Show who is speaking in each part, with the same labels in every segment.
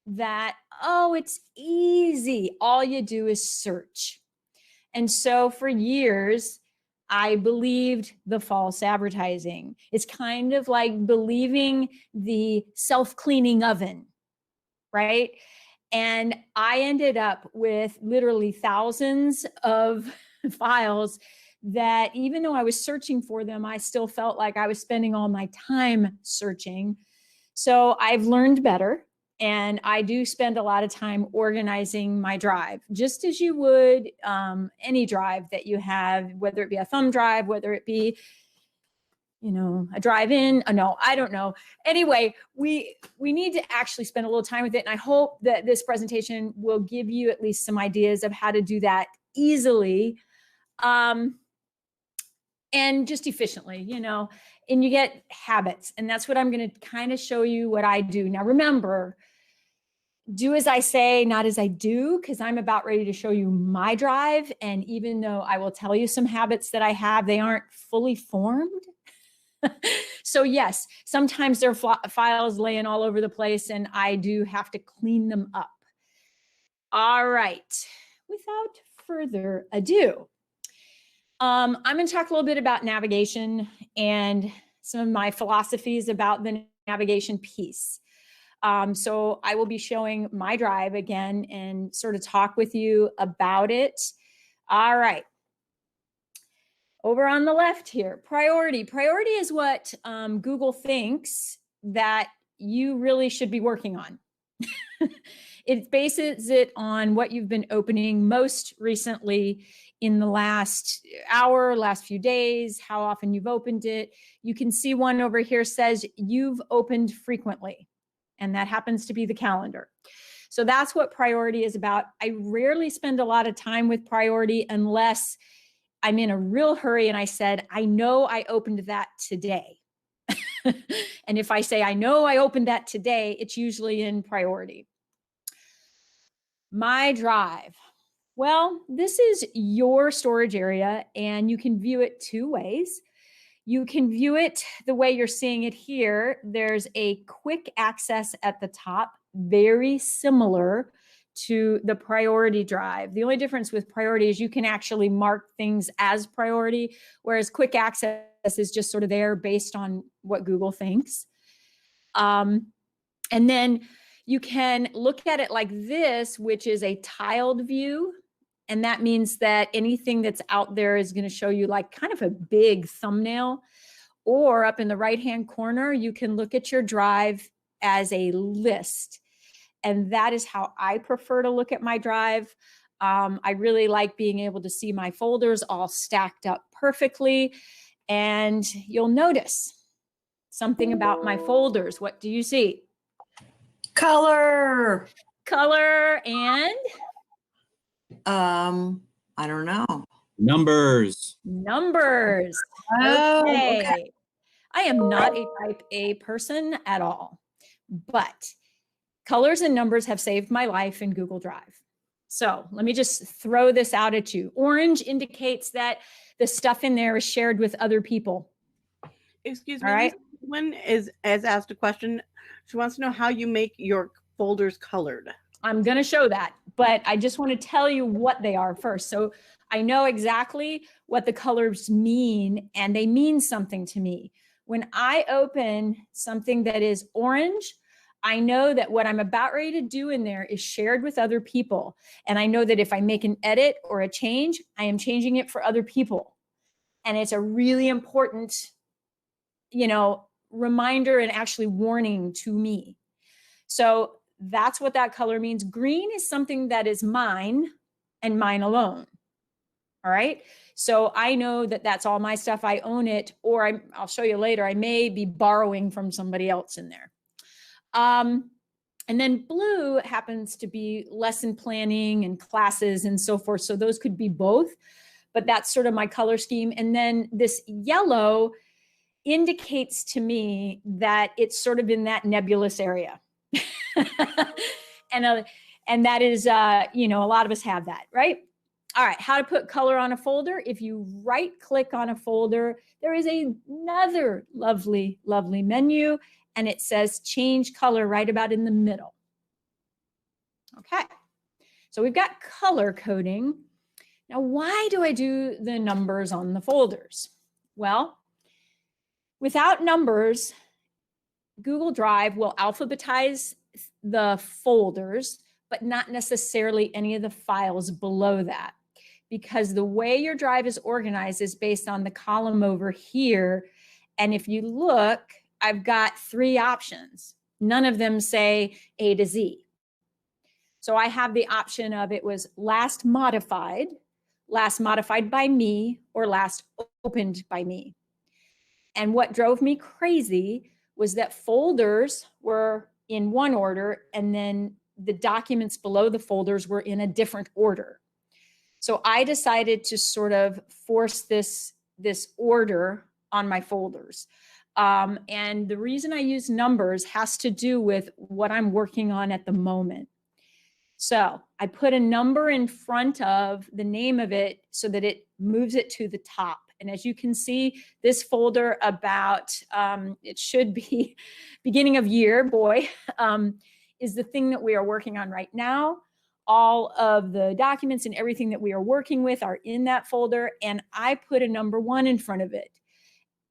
Speaker 1: that, oh, it's easy. All you do is search. And so for years, I believed the false advertising. It's kind of like believing the self-cleaning oven, right? And I ended up with literally thousands of files that, even though I was searching for them, I still felt like I was spending all my time searching. So I've learned better. And I do spend a lot of time organizing my drive, just as you would any drive that you have, whether it be a thumb drive, whether it be, you know, a drive-in. No, I don't know. Anyway, we need to actually spend a little time with it. And I hope that this presentation will give you at least some ideas of how to do that easily and just efficiently, you know, and you get habits. And that's what I'm going to kind of show you what I do. Now, remember, do as I say, not as I do, because I'm about ready to show you my drive. And even though I will tell you some habits that I have, they aren't fully formed. So yes, sometimes there are files laying all over the place and I do have to clean them up. All right, without further ado, I'm going to talk a little bit about navigation and some of my philosophies about the navigation piece. So I will be showing my drive again and sort of talk with you about it. All right. Over on the left here, priority. Priority is what Google thinks that you really should be working on. It bases it on what you've been opening most recently in the last hour, last few days, how often you've opened it. You can see one over here says you've opened frequently, and that happens to be the calendar. So that's what priority is about. I rarely spend a lot of time with priority unless I'm in a real hurry and I said, I know I opened that today. And if I say, I know I opened that today, it's usually in priority. My drive. Well, this is your storage area and you can view it two ways. You can view it the way you're seeing it here. There's a quick access at the top, very similar to the priority drive. The only difference with priority is you can actually mark things as priority, whereas quick access is just sort of there based on what Google thinks. And then you can look at it like this, which is a tiled view. And that means that anything that's out there is going to show you like kind of a big thumbnail. Or up in the right-hand corner, you can look at your drive as a list. And that is how I prefer to look at my drive. I really like being able to see my folders all stacked up perfectly. And you'll notice something about my folders. What do you see?
Speaker 2: Color.
Speaker 1: Color and?
Speaker 2: I don't know.
Speaker 3: Numbers.
Speaker 1: Numbers.
Speaker 2: Oh,
Speaker 1: okay. I am not a type A person at all, but colors and numbers have saved my life in Google Drive. So let me just throw this out at you. Orange indicates that the stuff in there is shared with other people.
Speaker 4: Excuse me,
Speaker 1: All right.
Speaker 4: One has asked a question. She wants to know how you make your folders colored.
Speaker 1: I'm going to show that, but I just want to tell you what they are first. So I know exactly what the colors mean, and they mean something to me. When I open something that is orange, I know that what I'm about ready to do in there is shared with other people. And I know that if I make an edit or a change, I am changing it for other people. And it's a really important, you know, reminder and actually warning to me. So that's what that color means. Green is something that is mine and mine alone. All right. So I know that that's all my stuff. I own it, or I'll show you later. I may be borrowing from somebody else in there. And then blue happens to be lesson planning and classes and so forth. So those could be both, but that's sort of my color scheme. And then this yellow indicates to me that it's sort of in that nebulous area. And that is, you know, a lot of us have that, right? All right, how to put color on a folder. If you right click on a folder, there is another lovely, lovely menu, and it says change color right about in the middle. Okay, so we've got color coding. Now, why do I do the numbers on the folders? Well, without numbers, Google Drive will alphabetize the folders, but not necessarily any of the files below that, because the way your drive is organized is based on the column over here. And if you look, I've got 3 options. None of them say A to Z. So I have the option of it was last modified by me, or last opened by me. And what drove me crazy was that folders were in one order, and then the documents below the folders were in a different order. So I decided to sort of force this order on my folders. And the reason I use numbers has to do with what I'm working on at the moment. So I put a number in front of the name of it so that it moves it to the top. And as you can see, this folder about, it should be beginning of year, boy, is the thing that we are working on right now. All of the documents and everything that we are working with are in that folder. And I put a number 1 in front of it.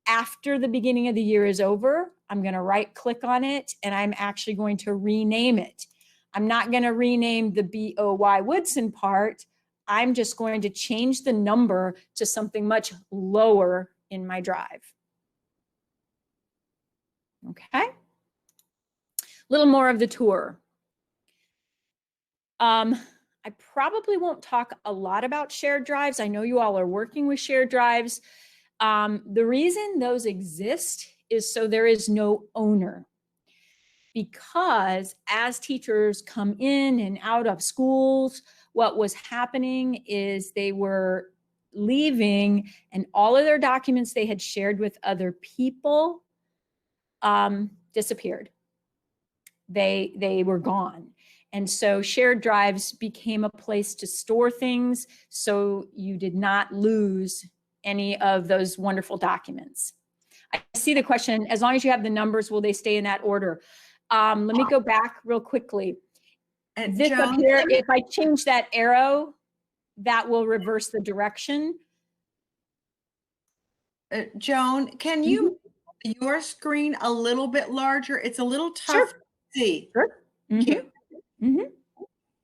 Speaker 1: After the beginning of the year is over, I'm going to right click on it, and I'm actually going to rename it. I'm not going to rename the BOY Woodson part. I'm just going to change the number to something much lower in my drive. Okay. A little more of the tour. I probably won't talk a lot about shared drives. I know you all are working with shared drives. The reason those exist is so there is no owner. Because as teachers come in and out of schools, what was happening is they were leaving, and all of their documents they had shared with other people disappeared. They were gone. And so shared drives became a place to store things, so you did not lose any of those wonderful documents. I see the question, as long as you have the numbers, will they stay in that order? Let me go back real quickly.
Speaker 2: And
Speaker 1: This up
Speaker 2: Joan,
Speaker 1: here, if I change that arrow, that will reverse the direction.
Speaker 2: Joan, can you make your screen a little bit larger? It's a little tough
Speaker 1: Sure.
Speaker 2: to see.
Speaker 1: Sure.
Speaker 2: Thank you.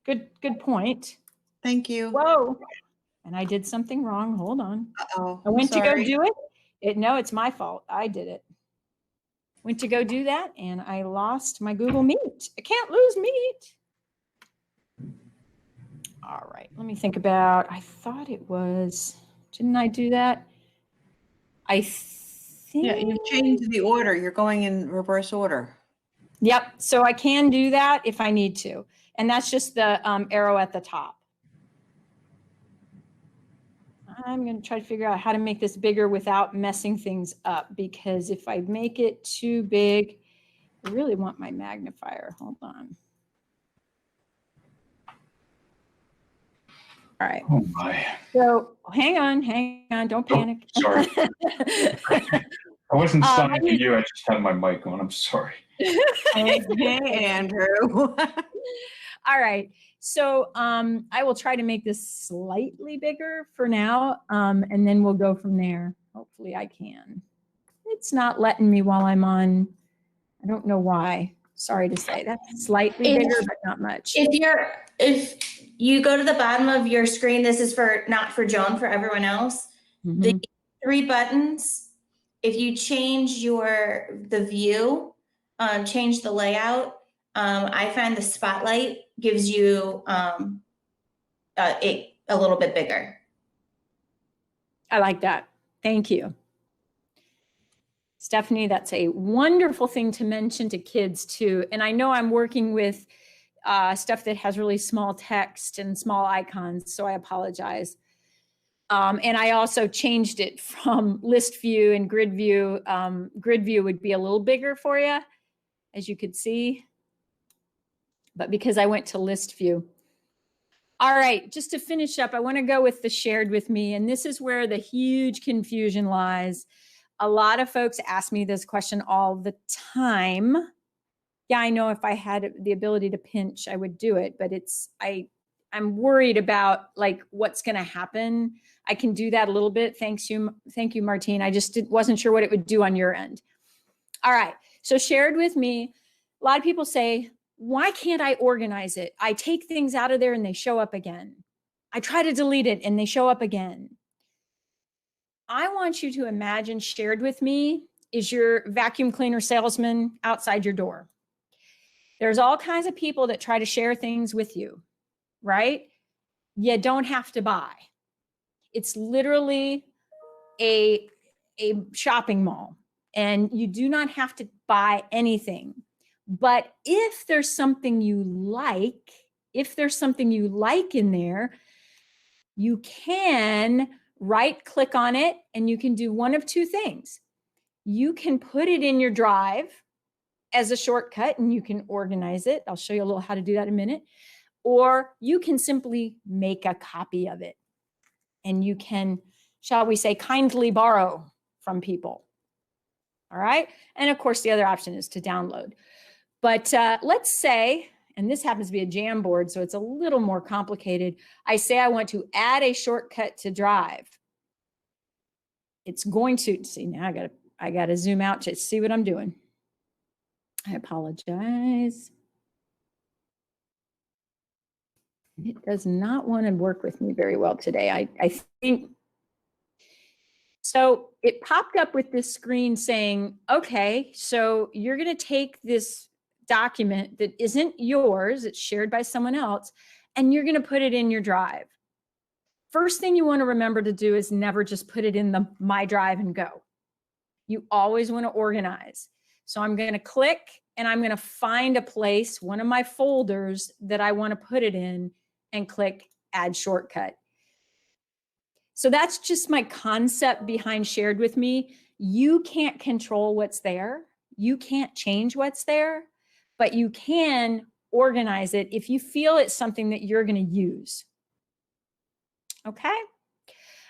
Speaker 1: Good point.
Speaker 2: Thank you.
Speaker 1: Whoa. And I did something wrong. Hold on.
Speaker 2: Uh-oh.
Speaker 1: I went to go
Speaker 2: Sorry.
Speaker 1: do it. No, it's my fault. I did it. Went to go do that, and I lost my Google Meet. I can't lose Meet. All right, let me think about, I thought it was, didn't I do that? I think.
Speaker 2: Yeah, you've changed the order. You're going in reverse order.
Speaker 1: Yep, so I can do that if I need to. And that's just the arrow at the top. I'm going to try to figure out how to make this bigger without messing things up, because if I make it too big, I really want my magnifier. Hold on. All right.
Speaker 5: Oh my.
Speaker 1: So hang on, don't panic.
Speaker 5: Sorry. I wasn't signing to you. I just had my mic on. I'm sorry.
Speaker 2: Hey, Andrew.
Speaker 1: All right. So I will try to make this slightly bigger for now, and then we'll go from there. Hopefully I can. It's not letting me while I'm on. I don't know why. Sorry to say. That's slightly bigger, but not much.
Speaker 6: If you go to the bottom of your screen, this is for not for Joan, for everyone else. The 3 buttons. If you change the view, change the layout. I find the spotlight gives you it a little bit bigger.
Speaker 1: I like that. Thank you. Stephanie, that's a wonderful thing to mention to kids too. And I know I'm working with stuff that has really small text and small icons, so I apologize. And I also changed it from list view and grid view. Grid view would be a little bigger for you, as you could see. But because I went to list view. All right, just to finish up, I want to go with the shared with me. And this is where the huge confusion lies. A lot of folks ask me this question all the time. yeah, I know if I had the ability to pinch, I would do it, but I'm worried about like what's going to happen. I can do that a little bit. Thank you, Martine. I just wasn't sure what it would do on your end. All right. So shared with me, a lot of people say, why can't I organize it? I take things out of there and they show up again. I try to delete it and they show up again. I want you to imagine shared with me is your vacuum cleaner salesman outside your door. There's all kinds of people that try to share things with you, right? You don't have to buy. It's literally a shopping mall and you do not have to buy anything. But if there's something you like, in there, you can right click on it and you can do one of two things. You can put it in your drive as a shortcut and you can organize it. I'll show you a little how to do that in a minute. Or you can simply make a copy of it and you can, shall we say, kindly borrow from people. All right. And of course, the other option is to download. But let's say, and this happens to be a Jamboard, so it's a little more complicated. I say I want to add a shortcut to Drive. It's going to, see now I gotta zoom out to see what I'm doing. I apologize. It does not want to work with me very well today. I think, so it popped up with this screen saying, okay, so you're gonna take this document that isn't yours, it's shared by someone else, and you're going to put it in your drive. First thing you want to remember to do is never just put it in the My Drive and go. You always want to organize. So I'm going to click and I'm going to find a place, one of my folders that I want to put it in, and click Add Shortcut. So that's just my concept behind shared with me. You can't control what's there. You can't change what's there. But you can organize it if you feel it's something that you're going to use. Okay.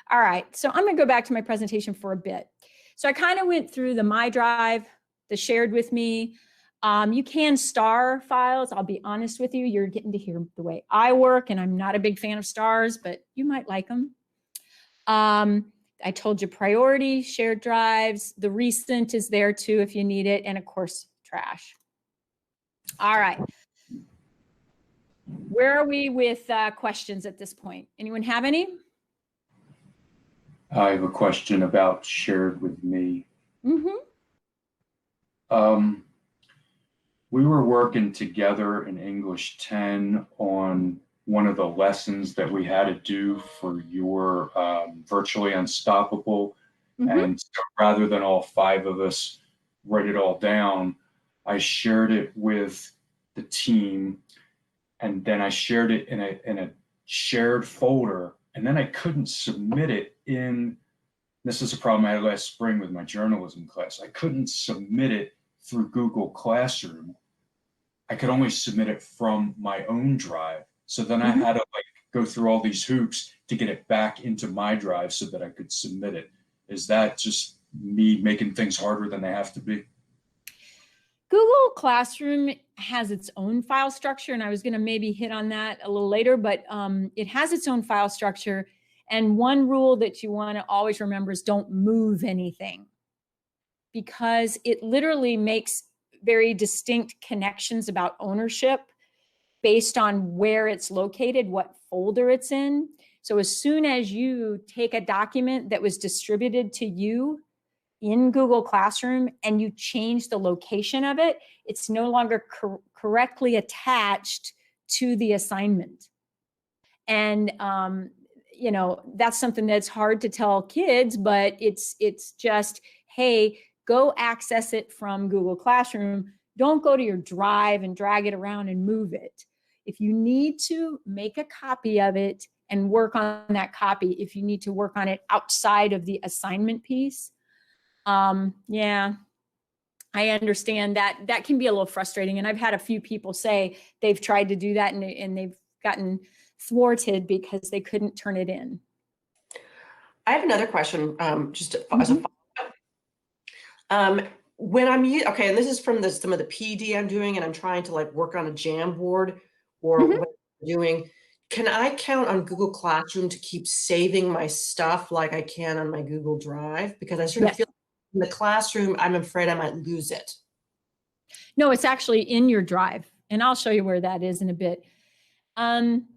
Speaker 1: All right. So I'm going to go back to my presentation for a bit. So I kind of went through the My Drive, the shared with me. You can star files. I'll be honest with you. You're getting to hear the way I work, and I'm not a big fan of stars, but you might like them. I told you priority, shared drives. The recent is there too if you need it. And of course, trash. All right. Where are we with questions at this point? Anyone have any?
Speaker 5: I have a question about shared with me.
Speaker 1: Mm-hmm.
Speaker 5: We were working together in English 10 on one of the lessons that we had to do for your Virtually Unstoppable.
Speaker 1: Mm-hmm.
Speaker 5: And so rather than all 5 of us write it all down, I shared it with the team, and then I shared it in a shared folder, and then I couldn't submit it in, this is a problem I had last spring with my journalism class. I couldn't submit it through Google Classroom. I could only submit it from my own drive. So then I had to go through all these hoops to get it back into my drive so that I could submit it. Is that just me making things harder than they have to be?
Speaker 1: Google Classroom has its own file structure, and I was going to maybe hit on that a little later, but it has its own file structure. And one rule that you want to always remember is don't move anything, because it literally makes very distinct connections about ownership based on where it's located, what folder it's in. So as soon as you take a document that was distributed to you in Google Classroom and you change the location of it, it's no longer correctly attached to the assignment. And you know, that's something that's hard to tell kids, but it's just, hey, go access it from Google Classroom. Don't go to your drive and drag it around and move it. If you need to, make a copy of it and work on that copy. If you need to work on it outside of the assignment piece, yeah, I understand that can be a little frustrating. And I've had a few people say they've tried to do that and they've gotten thwarted because they couldn't turn it in.
Speaker 7: I have another question, just as a follow-up. when okay, and this is from some of the PD I'm doing, and I'm trying to like work on a Jamboard or
Speaker 1: Mhm.
Speaker 7: what I'm doing. Can I count on Google Classroom to keep saving my stuff like I can on my Google Drive? Because I sort of
Speaker 1: Yes.
Speaker 7: feel in the classroom, I'm afraid I might lose it.
Speaker 1: No, it's actually in your drive, and I'll show you where that is in a bit. I'm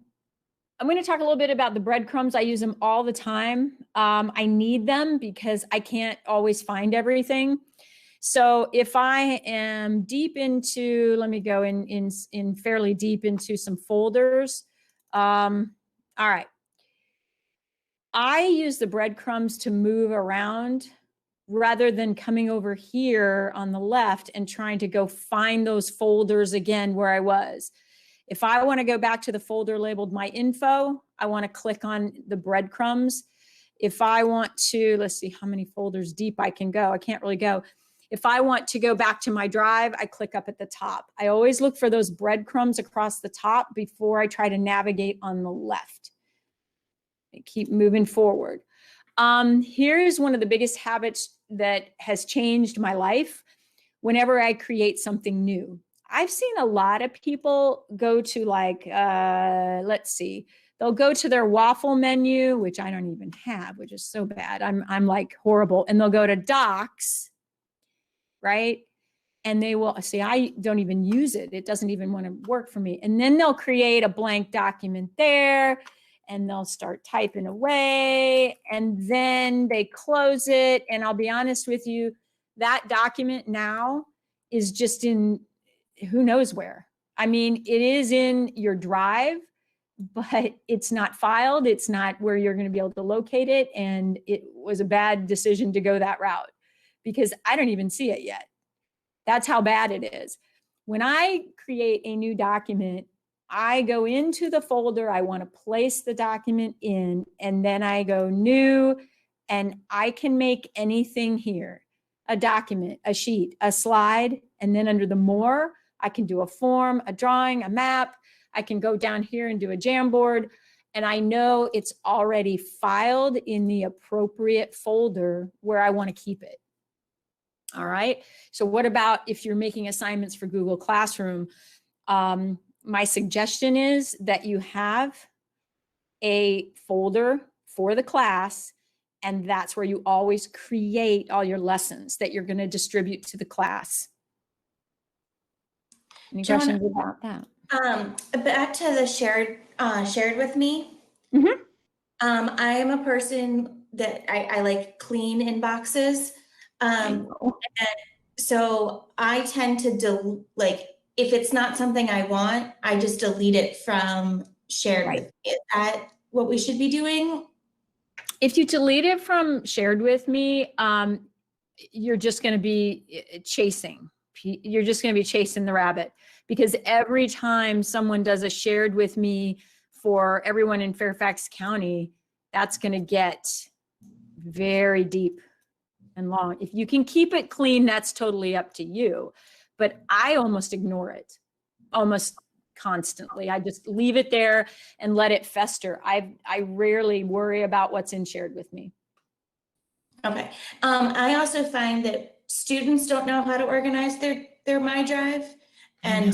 Speaker 1: going to talk a little bit about the breadcrumbs. I use them all the time. I need them because I can't always find everything. So if I am deep into, let me go in fairly deep into some folders. All right. I use the breadcrumbs to move around rather than coming over here on the left and trying to go find those folders again where I was. If I want to go back to the folder labeled My Info, I want to click on the breadcrumbs. If I want to, let's see how many folders deep I can go. I can't really go. If I want to go back to my drive, I click up at the top. I always look for those breadcrumbs across the top before I try to navigate on the left. I keep moving forward. Here's one of the biggest habits that has changed my life. Whenever I create something new, I've seen a lot of people go to like, let's see, they'll go to their waffle menu, which I don't even have, which is so bad. I'm like horrible. And they'll go to docs, right? And they will see, I don't even use it. It doesn't even want to work for me. And then they'll create a blank document there and they'll start typing away and then they close it. And I'll be honest with you, that document now is just in who knows where. I mean, it is in your drive, but it's not filed. It's not where you're going to be able to locate it. And it was a bad decision to go that route because I don't even see it yet. That's how bad it is. When I create a new document, I go into the folder I want to place the document in, and then I go new, and I can make anything here. A document, a sheet, a slide, and then under the more, I can do a form, a drawing, a map. I can go down here and do a Jamboard, and I know it's already filed in the appropriate folder where I want to keep it. All right. So what about if you're making assignments for Google Classroom? My suggestion is that you have a folder for the class, and that's where you always create all your lessons that you're going to distribute to the class. Any
Speaker 6: Joan,
Speaker 1: questions about that?
Speaker 6: Back to the shared with me.
Speaker 1: Mhm.
Speaker 6: I am a person that I like clean inboxes. So I tend to if it's not something I want, I just delete it from shared with me. Is that what we should be doing?
Speaker 1: If you delete it from shared with me, you're just going to be chasing. You're just going to be chasing the rabbit, because every time someone does a shared with me for everyone in Fairfax County, that's going to get very deep and long. If you can keep it clean, that's totally up to you. But I almost ignore it, almost constantly. I just leave it there and let it fester. I rarely worry about what's in shared with me.
Speaker 6: Okay. I also find that students don't know how to organize their My Drive. And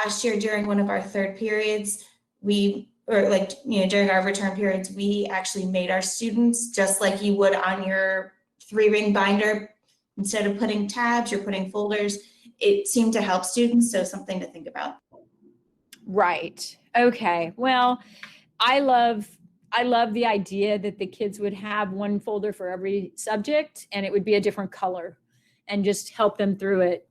Speaker 6: last year during one of our third periods, during our return periods, we actually made our students, just like you would on your 3-ring binder, instead of putting tabs, you're putting folders. It seemed to help students, so something to think about.
Speaker 1: Right. Okay. Well, I love the idea that the kids would have one folder for every subject, and it would be a different color, and just help them through it.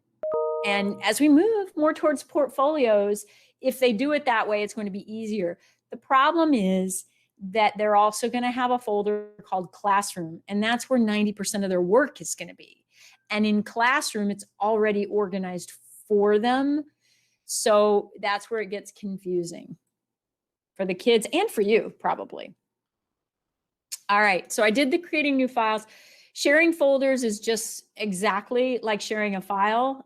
Speaker 1: And as we move more towards portfolios, if they do it that way, it's going to be easier. The problem is that they're also going to have a folder called Classroom, and that's where 90% of their work is going to be. And in Classroom, it's already organized for them. So that's where it gets confusing for the kids and for you, probably. All right, so I did the creating new files. Sharing folders is just exactly like sharing a file.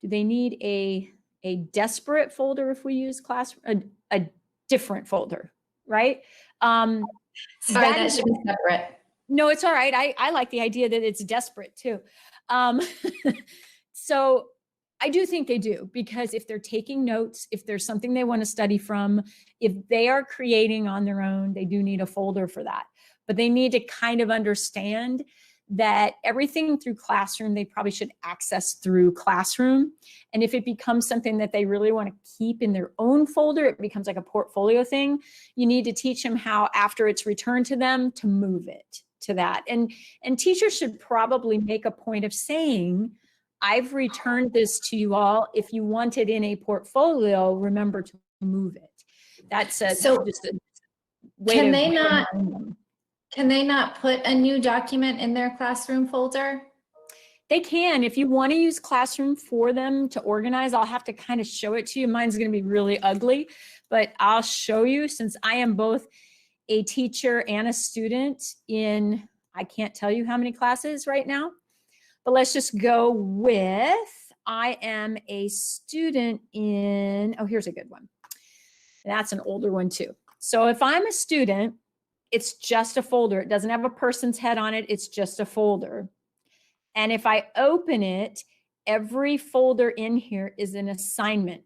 Speaker 1: Do they need a desperate folder if we use a different folder, right?
Speaker 6: Sorry, that should be separate.
Speaker 1: No, it's all right. I like the idea that it's desperate too. Um, so I do think they do, because if they're taking notes, if there's something they want to study from, if they are creating on their own, they do need a folder for that. But they need to kind of understand that everything through Classroom, they probably should access through Classroom. And if it becomes something that they really want to keep in their own folder, it becomes like a portfolio thing. You need to teach them how, after it's returned to them, to move it to that. And teachers should probably make a point of saying, I've returned this to you all. If you want it in a portfolio, remember to move it. That's just a way
Speaker 8: Can
Speaker 1: to
Speaker 8: they
Speaker 1: remind
Speaker 8: not-
Speaker 1: them.
Speaker 8: Can they not put a new document in their Classroom folder?
Speaker 1: They can. If you want to use Classroom for them to organize, I'll have to kind of show it to you. Mine's going to be really ugly, but I'll show you, since I am both a teacher and a student in, I can't tell you how many classes right now, but let's just go with, I am a student in, oh, here's a good one. That's an older one too. So if I'm a student, it's just a folder. It doesn't have a person's head on it. It's just a folder. And if I open it, every folder in here is an assignment.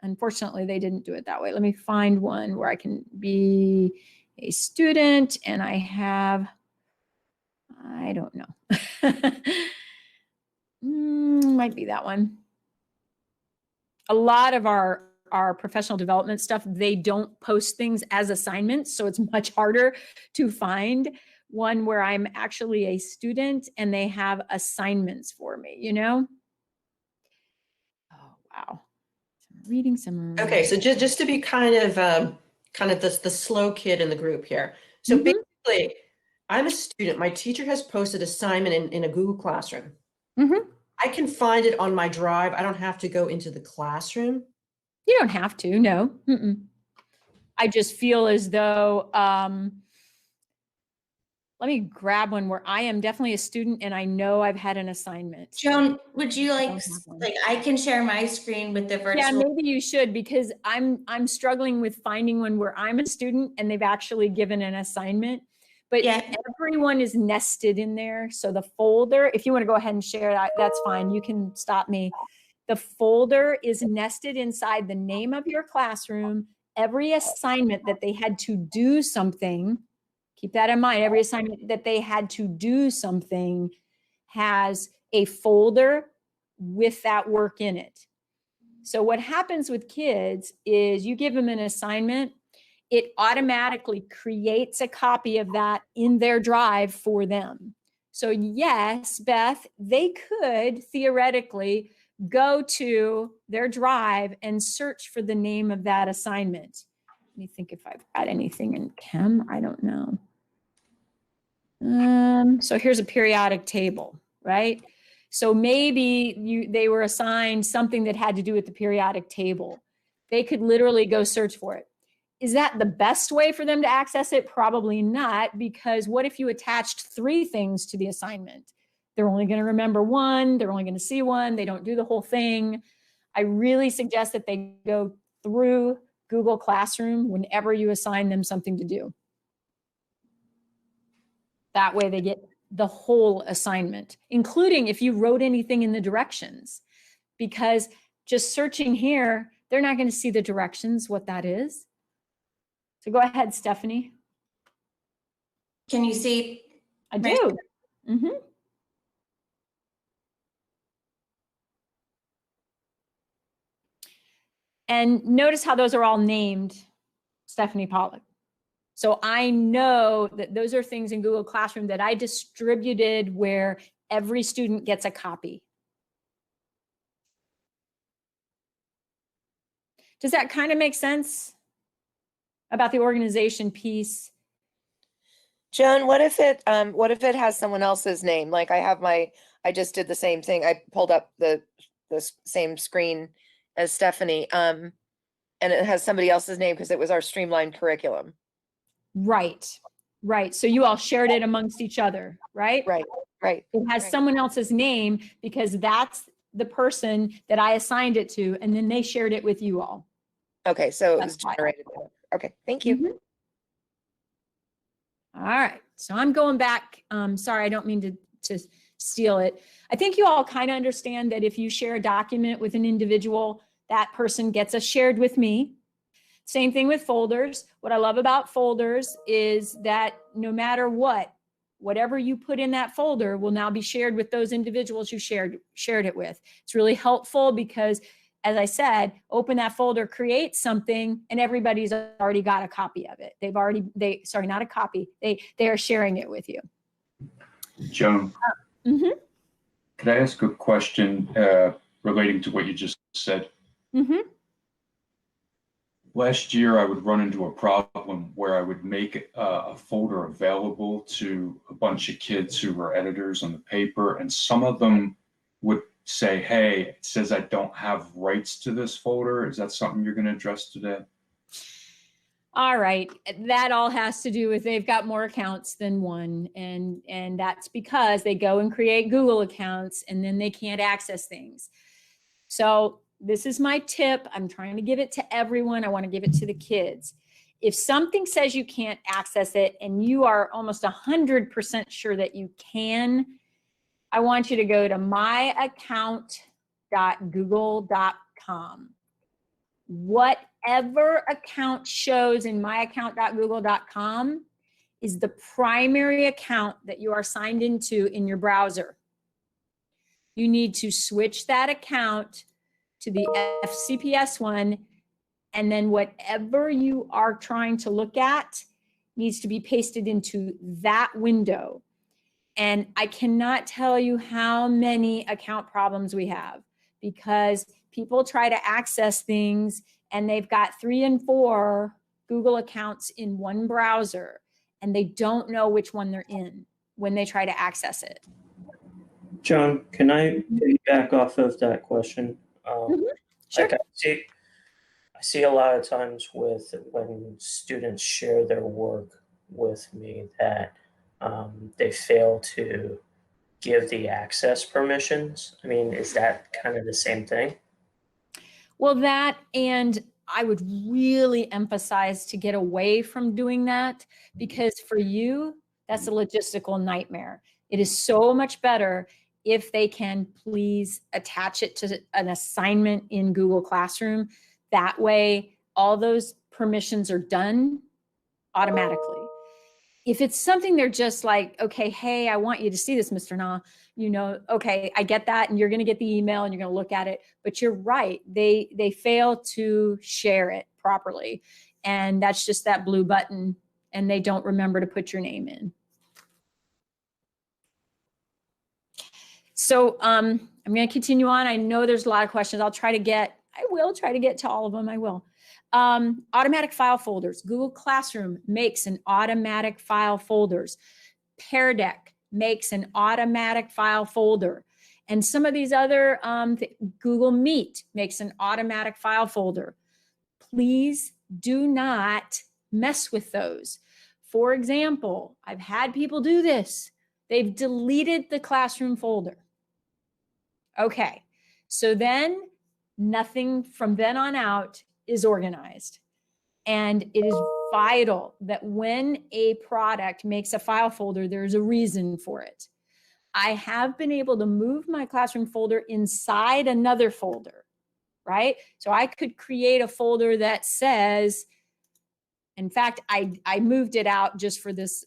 Speaker 1: Unfortunately, they didn't do it that way. Let me find one where I can be a student and I have, I don't know. Might be that one. A lot of our professional development stuff, they don't post things as assignments, so it's much harder to find one where I'm actually a student and they have assignments for me, you know? Oh, wow. Some reading, some.
Speaker 7: Okay, so just to be kind of the slow kid in the group here. So
Speaker 1: Mhm.
Speaker 7: basically, I'm a student. My teacher has posted assignment in a Google Classroom.
Speaker 1: Mhm.
Speaker 7: I can find it on my drive. I don't have to go into the classroom.
Speaker 1: You don't have to, no. I just feel as though, let me grab one where I am definitely a student and I know I've had an assignment.
Speaker 6: Joan, would you
Speaker 1: I
Speaker 6: like,
Speaker 1: don't have one.
Speaker 6: like I can share my screen with the
Speaker 1: Yeah,
Speaker 6: virtual.
Speaker 1: maybe you should, because I'm struggling with finding one where I'm a student and they've actually given an assignment. But
Speaker 6: Yeah.
Speaker 1: everyone is nested in there. So the folder, if you want to go ahead and share that, that's fine. You can stop me. The folder is nested inside the name of your classroom. Every assignment that they had to do something, keep that in mind, every assignment that they had to do something has a folder with that work in it. So what happens with kids is you give them an assignment, it automatically creates a copy of that in their drive for them. So yes, Beth, they could theoretically go to their drive and search for the name of that assignment. Let me think if I've got anything in Chem. I don't know. So here's a periodic table, right? So maybe they were assigned something that had to do with the periodic table. They could literally go search for it. Is that the best way for them to access it? Probably not, because what if you attached 3 things to the assignment? They're only going to remember one, they're only going to see one, they don't do the whole thing. I really suggest that they go through Google Classroom whenever you assign them something to do. That way they get the whole assignment, including if you wrote anything in the directions, because just searching here, they're not going to see the directions, what that is. So go ahead, Stephanie.
Speaker 6: Can you see?
Speaker 1: I
Speaker 6: Right.
Speaker 1: do. Mm-hmm. And notice how those are all named Stephanie Pollock. So I know that those are things in Google Classroom that I distributed where every student gets a copy. Does that kind of make sense about the organization piece?
Speaker 9: Joan, what if it has someone else's name? Like I just did the same thing. I pulled up the same screen as Stephanie, and it has somebody else's name because it was our streamlined curriculum.
Speaker 1: Right, right. So you all shared it amongst each other, right?
Speaker 9: Right.
Speaker 1: It has
Speaker 9: right.
Speaker 1: someone else's name because that's the person that I assigned it to, and then they shared it with you all.
Speaker 9: Okay, so it
Speaker 1: That's
Speaker 9: was
Speaker 1: why.
Speaker 9: generated. Okay, thank you.
Speaker 1: Mhm. All right, so I'm going back. Sorry, I don't mean to steal it. I think you all kind of understand that if you share a document with an individual, that person gets a shared with me. Same thing with folders. What I love about folders is that no matter what, whatever you put in that folder will now be shared with those individuals you shared it with. It's really helpful because, as I said, open that folder, create something, and everybody's already got a copy of it. Sorry, not a copy. They are sharing it with you.
Speaker 5: Joan,
Speaker 1: Mm-hmm.
Speaker 5: could I ask a question relating to what you just said?
Speaker 1: Mm-hmm.
Speaker 5: Last year, I would run into a problem where I would make a folder available to a bunch of kids who were editors on the paper, and some of them would say, hey, it says I don't have rights to this folder. Is that something you're going to address today?
Speaker 1: All right, that all has to do with they've got more accounts than one, and that's because they go and create Google accounts and then they can't access things. So this is my tip. I'm trying to give it to everyone. I want to give it to the kids. If something says you can't access it and you are almost 100% sure that you can, I want you to go to myaccount.google.com. Whatever account shows in myaccount.google.com is the primary account that you are signed into in your browser. You need to switch that account to the FCPS one, and then whatever you are trying to look at needs to be pasted into that window. And I cannot tell you how many account problems we have because people try to access things and they've got 3 and 4 Google accounts in one browser and they don't know which one they're in when they try to access it.
Speaker 10: Joan, can I piggyback off of that question?
Speaker 1: Sure.
Speaker 10: Like I see a lot of times when students share their work with me that they fail to give the access permissions. I mean, is that kind of the same thing?
Speaker 1: Well, that, and I would really emphasize to get away from doing that because for you, that's a logistical nightmare. It is so much better if they can please attach it to an assignment in Google Classroom. That way, all those permissions are done automatically. If it's something they're just like, okay, hey, I want you to see this, Mr. Na, okay, I get that. And you're going to get the email and you're going to look at it. But you're right. They fail to share it properly. And that's just that blue button. And they don't remember to put your name in. So I'm going to continue on. I know there's a lot of questions. I will try to get to all of them. I will. Automatic file folders. Google Classroom makes an automatic file folders. Pear Deck makes an automatic file folder. And some of these other, Google Meet makes an automatic file folder. Please do not mess with those. For example, I've had people do this. They've deleted the classroom folder. Okay, so then nothing from then on out is organized. And it is vital that when a product makes a file folder, there's a reason for it. I have been able to move my classroom folder inside another folder, right? So I could create a folder that says, in fact, I moved it out just for this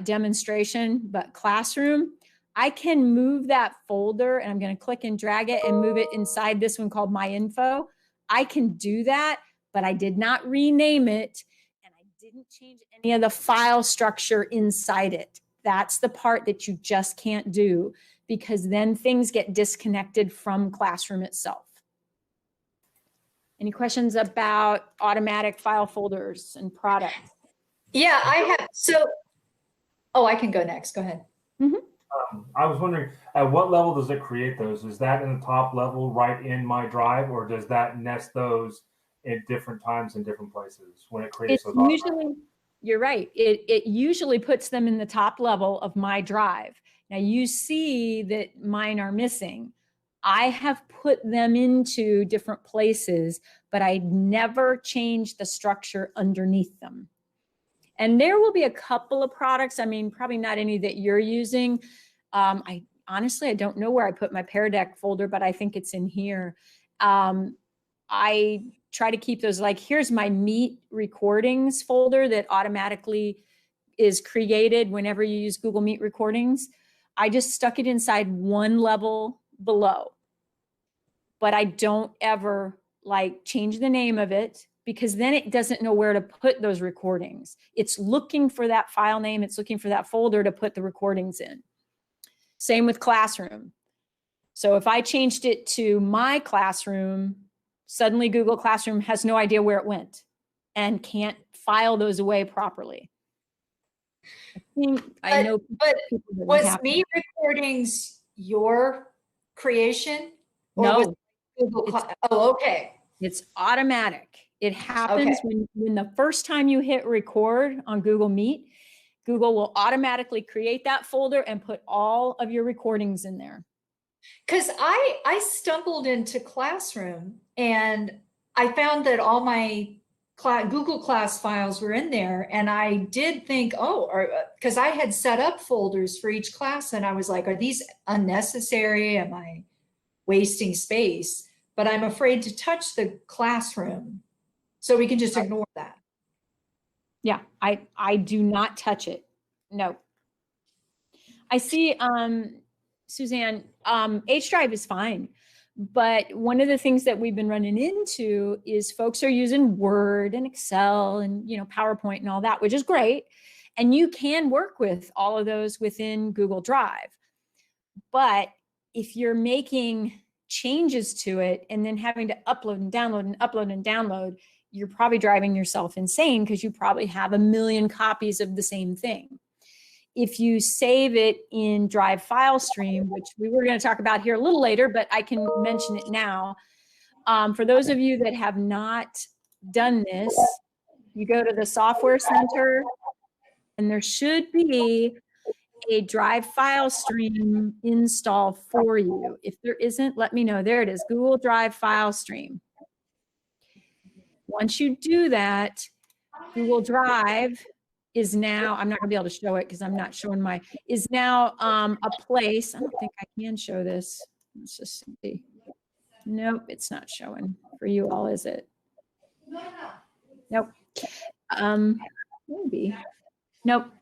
Speaker 1: demonstration, but classroom, I can move that folder and I'm going to click and drag it and move it inside this one called My Info. I can do that, but I did not rename it and I didn't change any of the file structure inside it. That's the part that you just can't do because then things get disconnected from Classroom itself. Any questions about automatic file folders and products?
Speaker 11: Yeah, I have. So, I can go next. Go ahead.
Speaker 1: Mm-hmm.
Speaker 12: I was wondering, at what level does it create those? Is that in the top level right in my drive, or does that nest those at different times in different places when it creates those?
Speaker 1: Usually, you're right. It usually puts them in the top level of my drive. Now you see that mine are missing. I have put them into different places, but I never changed the structure underneath them. And there will be a couple of products. I mean, probably not any that you're using. I honestly, I don't know where I put my Pear Deck folder, but I think it's in here. I try to keep those, like, here's my Meet recordings folder that automatically is created whenever you use Google Meet recordings. I just stuck it inside one level below, but I don't ever like change the name of it, because then it doesn't know where to put those recordings. It's looking for that file name. It's looking for that folder to put the recordings in. Same with Classroom. So if I changed it to My Classroom, suddenly Google Classroom has no idea where it went and can't file those away properly. I know
Speaker 11: But
Speaker 1: people that
Speaker 11: was
Speaker 1: have-
Speaker 11: Meet recordings your creation? Or
Speaker 1: No.
Speaker 11: was it Google oh, okay.
Speaker 1: It's automatic. It happens when the first time you hit record on Google Meet, Google will automatically create that folder and put all of your recordings in there.
Speaker 11: Because I stumbled into Classroom and I found that all my Google Class files were in there, and I did think, because I had set up folders for each class, and I was like, are these unnecessary? Am I wasting space? But I'm afraid to touch the Classroom, so we can just ignore that.
Speaker 1: Yeah, I do not touch it. No. I see, Suzanne, H Drive is fine. But one of the things that we've been running into is folks are using Word and Excel and, you know, PowerPoint and all that, which is great. And you can work with all of those within Google Drive. But if you're making changes to it and then having to upload and download and upload and download, you're probably driving yourself insane, because you probably have a million copies of the same thing. If you save it in Drive File Stream, which we were going to talk about here a little later, but I can mention it now. For those of you that have not done this, you go to the Software Center, and there should be a Drive File Stream install for you. If there isn't, let me know. There it is, Google Drive File Stream. Once you do that, Google Drive is now, I'm not gonna be able to show it because I'm not showing is now a place. I don't think I can show this. Let's just see. Nope, it's not showing for you all, is it? Nope. Maybe. Nope.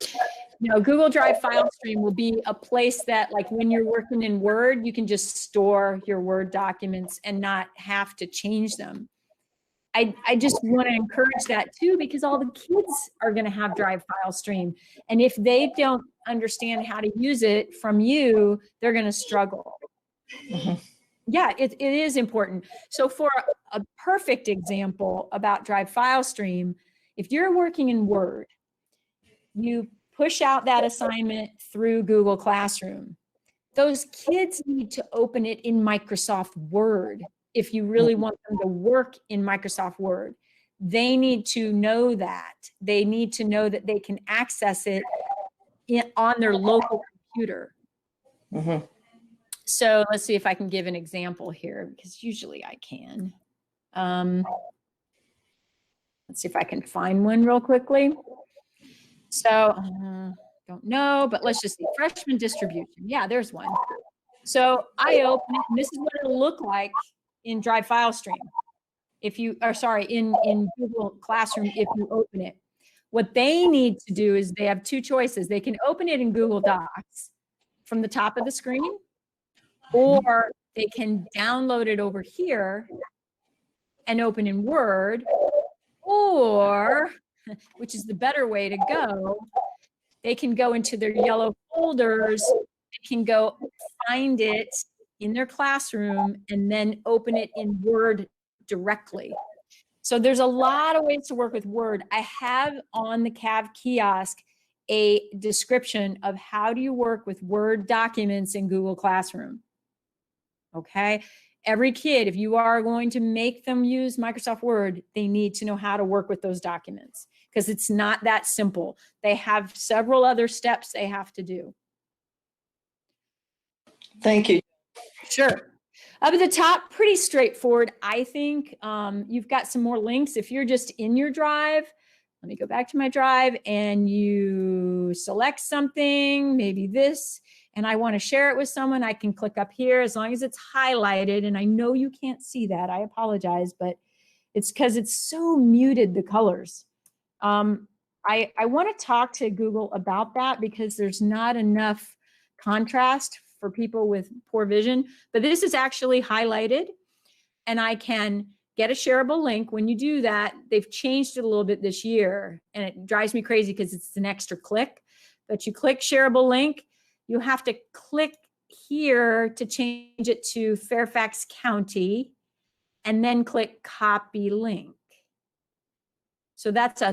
Speaker 1: No, Google Drive File Stream will be a place that, like, when you're working in Word, you can just store your Word documents and not have to change them. I just want to encourage that too, because all the kids are going to have Drive File Stream. And if they don't understand how to use it from you, they're going to struggle. Yeah, it is important. So for a perfect example about Drive File Stream, if you're working in Word, you push out that assignment through Google Classroom. Those kids need to open it in Microsoft Word. If you really want them to work in Microsoft Word, they need to know that. They need to know that they can access it on their local computer. So let's see if I can give an example here, because usually I can. Let's see if I can find one real quickly. So don't know, but let's just see, freshman distribution. Yeah, there's one. So I open it, and this is what it'll look like in Drive File Stream. If you are in Google Classroom, if you open it. What they need to do is they have two choices. They can open it in Google Docs from the top of the screen, or they can download it over here and open in Word, or, which is the better way to go, they can go into their yellow folders, they can go find it in their classroom and then open it in Word directly. So there's a lot of ways to work with Word. I have on the CAV kiosk a description of how do you work with Word documents in Google Classroom. Okay, every kid, if you are going to make them use Microsoft Word, they need to know how to work with those documents, because it's not that simple. They have several other steps they have to do.
Speaker 13: Thank you.
Speaker 1: Sure. Up at the top, pretty straightforward. I think you've got some more links. If you're just in your Drive, let me go back to my drive, and you select something, maybe this, and I want to share it with someone, I can click up here as long as it's highlighted. And I know you can't see that. I apologize, but it's because it's so muted, the colors. I want to talk to Google about that because there's not enough contrast for people with poor vision. But this is actually highlighted, and I can get a shareable link. When you do that, they've changed it a little bit this year, and it drives me crazy because it's an extra click. But you click shareable link, you have to click here to change it to Fairfax County, and then click copy link. So that's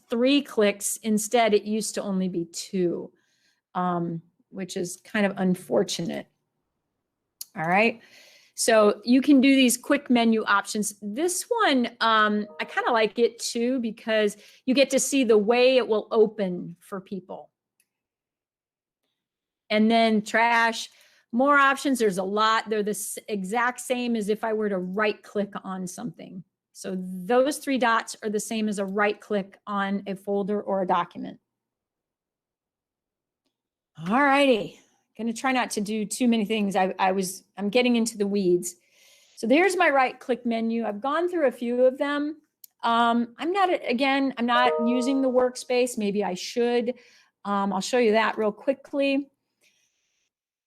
Speaker 1: 3 clicks. Instead, it used to only be 2, which is kind of unfortunate. All right. So you can do these quick menu options. This one, I kind of like it too, because you get to see the way it will open for people. And then trash, more options. There's a lot. They're the exact same as if I were to right click on something. So those 3 dots are the same as a right click on a folder or a document. All righty. Going to try not to do too many things. I'm getting into the weeds. So there's my right click menu. I've gone through a few of them. I'm not using the workspace. Maybe I should. I'll show you that real quickly.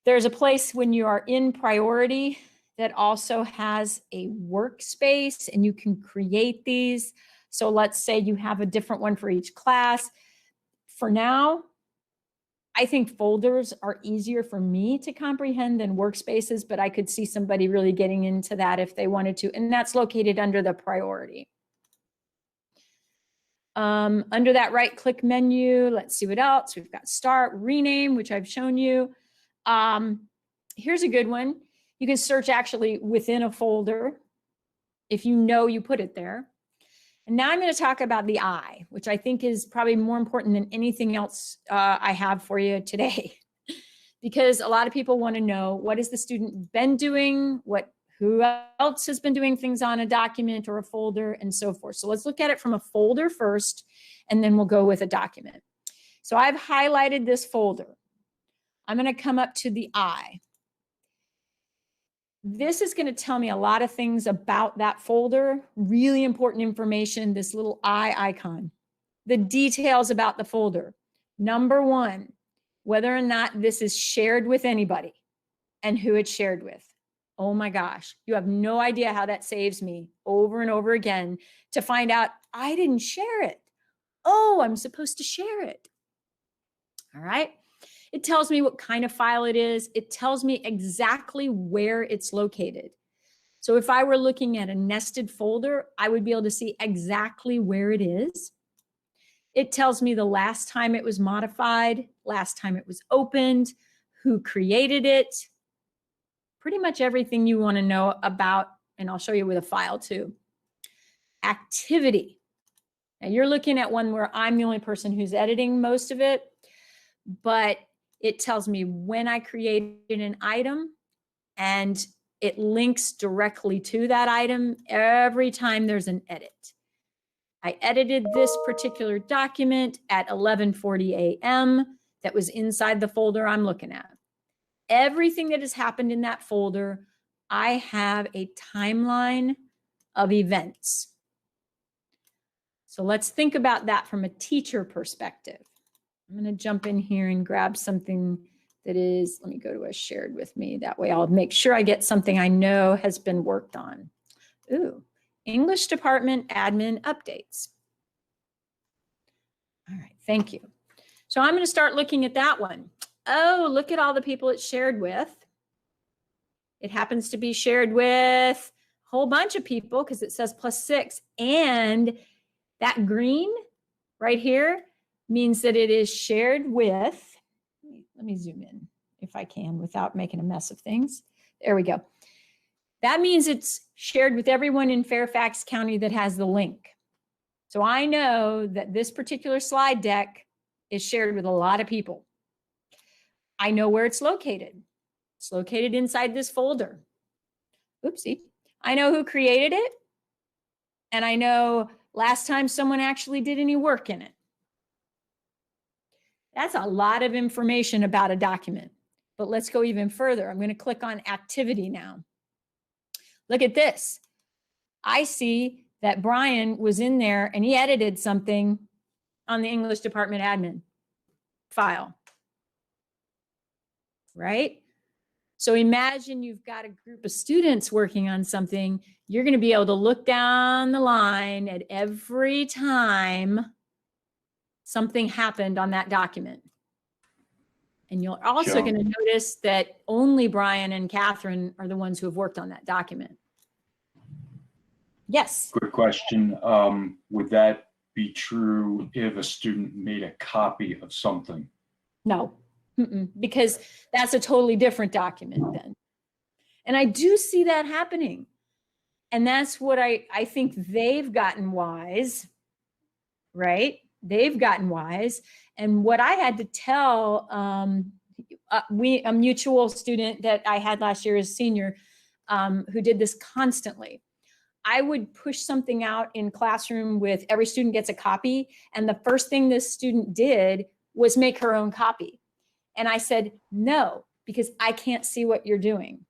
Speaker 1: There's a place when you are in priority that also has a workspace, and you can create these. So let's say you have a different one for each class. For now, I think folders are easier for me to comprehend than workspaces, but I could see somebody really getting into that if they wanted to, and that's located under the priority. Under that right click menu, let's see what else. We've got start, rename, which I've shown you. Here's a good one. You can search actually within a folder if you know you put it there. And now I'm going to talk about the I, which I think is probably more important than anything else I have for you today. Because a lot of people want to know, what has the student been doing? Who else has been doing things on a document or a folder, and so forth. So let's look at it from a folder first, and then we'll go with a document. So I've highlighted this folder. I'm going to come up to the I. This is going to tell me a lot of things about that folder, really important information, this little I icon. The details about the folder. Number 1, whether or not this is shared with anybody and who it's shared with. Oh my gosh, you have no idea how that saves me over and over again to find out I didn't share it. Oh, I'm supposed to share it. All right. It tells me what kind of file it is. It tells me exactly where it's located. So if I were looking at a nested folder, I would be able to see exactly where it is. It tells me the last time it was modified, last time it was opened, who created it, pretty much everything you want to know about, and I'll show you with a file too. Activity. Now you're looking at one where I'm the only person who's editing most of it, but it tells me when I created an item, and it links directly to that item every time there's an edit. I edited this particular document at 11:40 a.m. that was inside the folder I'm looking at. Everything that has happened in that folder, I have a timeline of events. So let's think about that from a teacher perspective. I'm going to jump in here and grab something that is, let me go to a shared with me. That way I'll make sure I get something I know has been worked on. Ooh, English Department Admin Updates. All right, thank you. So I'm going to start looking at that one. Oh, look at all the people it's shared with. It happens to be shared with a whole bunch of people because it says +6. And that green right here means that it is shared with, let me zoom in if I can without making a mess of things. There we go. That means it's shared with everyone in Fairfax County that has the link. So I know that this particular slide deck is shared with a lot of people. I know where it's located. It's located inside this folder. Oopsie. I know who created it. And I know last time someone actually did any work in it. That's a lot of information about a document. But let's go even further. I'm going to click on activity now. Look at this. I see that Brian was in there and he edited something on the English department admin file, right? So imagine you've got a group of students working on something. You're going to be able to look down the line at every time something happened on that document. And you're also
Speaker 5: Joan.
Speaker 1: going to notice that only Brian and Catherine are the ones who have worked on that document. Yes.
Speaker 5: Quick question. Would that be true if a student made a copy of something?
Speaker 1: No, because that's a totally different document then. And I do see that happening. And that's what I think they've gotten wise, right? They've gotten wise. And what I had to tell a mutual student that I had last year as senior who did this constantly. I would push something out in classroom with every student gets a copy. And the first thing this student did was make her own copy. And I said, no, because I can't see what you're doing.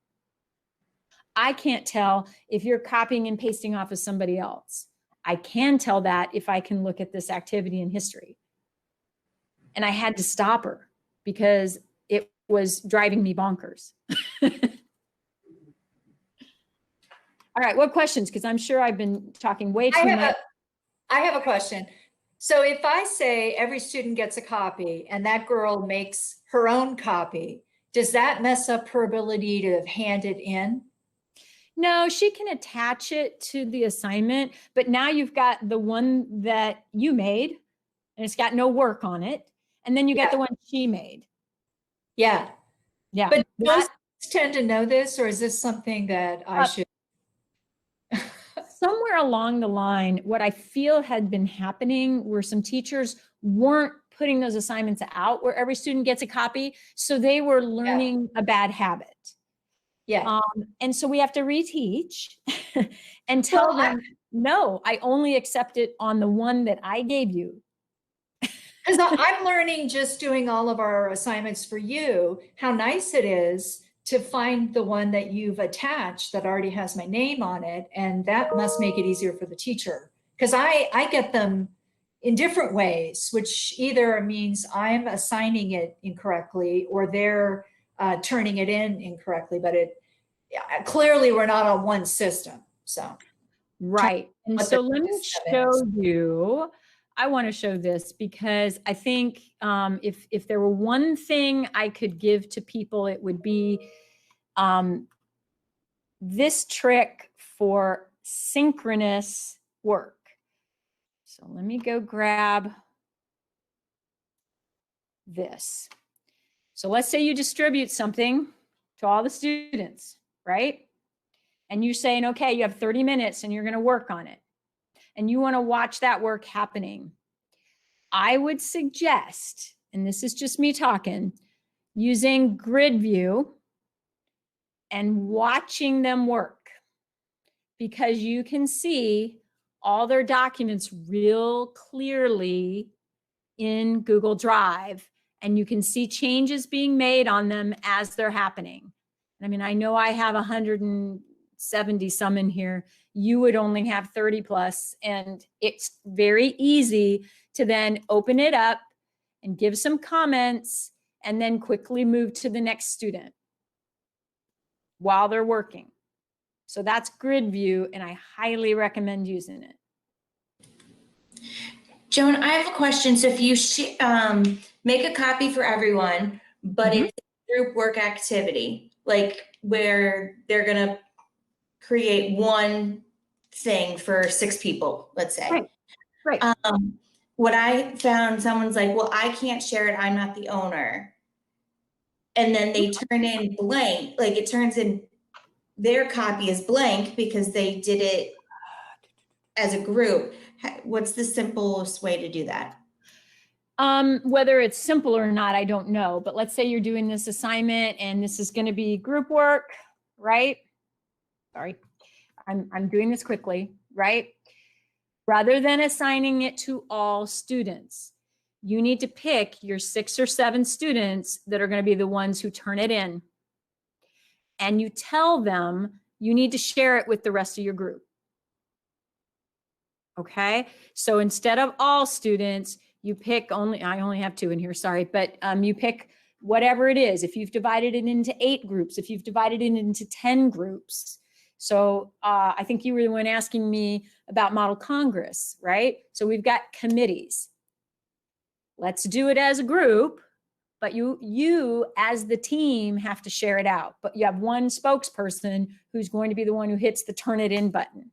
Speaker 1: I can't tell if you're copying and pasting off of somebody else. I can tell that if I can look at this activity in history. And I had to stop her because it was driving me bonkers. All right, what questions? Because I'm sure I've been talking way too much.
Speaker 11: I have a question. So if I say every student gets a copy and that girl makes her own copy, does that mess up her ability to hand it in?
Speaker 1: No, she can attach it to the assignment, but now you've got the one that you made and it's got no work on it. And then you got the one she made.
Speaker 11: Yeah.
Speaker 1: Yeah.
Speaker 11: But most tend to know this, or is this something that I should?
Speaker 1: Somewhere along the line, what I feel had been happening were some teachers weren't putting those assignments out where every student gets a copy. So they were learning a bad habit.
Speaker 11: Yeah.
Speaker 1: And so we have to reteach and tell them, no, I only accept it on the one that I gave you.
Speaker 11: Because I'm learning just doing all of our assignments for you, how nice it is to find the one that you've attached that already has my name on it. And that must make it easier for the teacher. Because I get them in different ways, which either means I'm assigning it incorrectly or they're turning it in incorrectly. But clearly we're not on one system. So.
Speaker 1: Right. And so let me show you. I want to show this because I think if there were one thing I could give to people, it would be this trick for synchronous work. So let me go grab this. So let's say you distribute something to all the students, right? And you're saying, okay, you have 30 minutes and you're going to work on it. And you want to watch that work happening. I would suggest, and this is just me talking, using grid view and watching them work, because you can see all their documents real clearly in Google Drive, and you can see changes being made on them as they're happening. I mean, I know I have 170 some in here. You would only have 30 plus, and it's very easy to then open it up and give some comments and then quickly move to the next student while they're working. So that's grid view, and I highly recommend using it.
Speaker 6: Joan, I have a question. So if you make a copy for everyone, but it's a group work activity, like where they're going to create one thing for 6 people, let's say.
Speaker 1: Right.
Speaker 6: What I found, someone's like, well, I can't share it. I'm not the owner. And then they turn in blank, like it turns in their copy is blank because they did it as a group. What's the simplest way to do that?
Speaker 1: Whether it's simple or not, I don't know. But let's say you're doing this assignment and this is going to be group work, right? Sorry, I'm doing this quickly, right? rather than assigning it to all students. You need to pick your 6 or 7 students that are going to be the ones who turn it in. And you tell them you need to share it with the rest of your group. Okay, so instead of all students, you pick only, I only have 2 in here, sorry, but you pick whatever it is. If you've divided it into 8 groups, if you've divided it into 10 groups. So I think you were the one asking me about Model Congress, right? So we've got committees. Let's do it as a group, but you as the team have to share it out. But you have one spokesperson who's going to be the one who hits the turn it in button.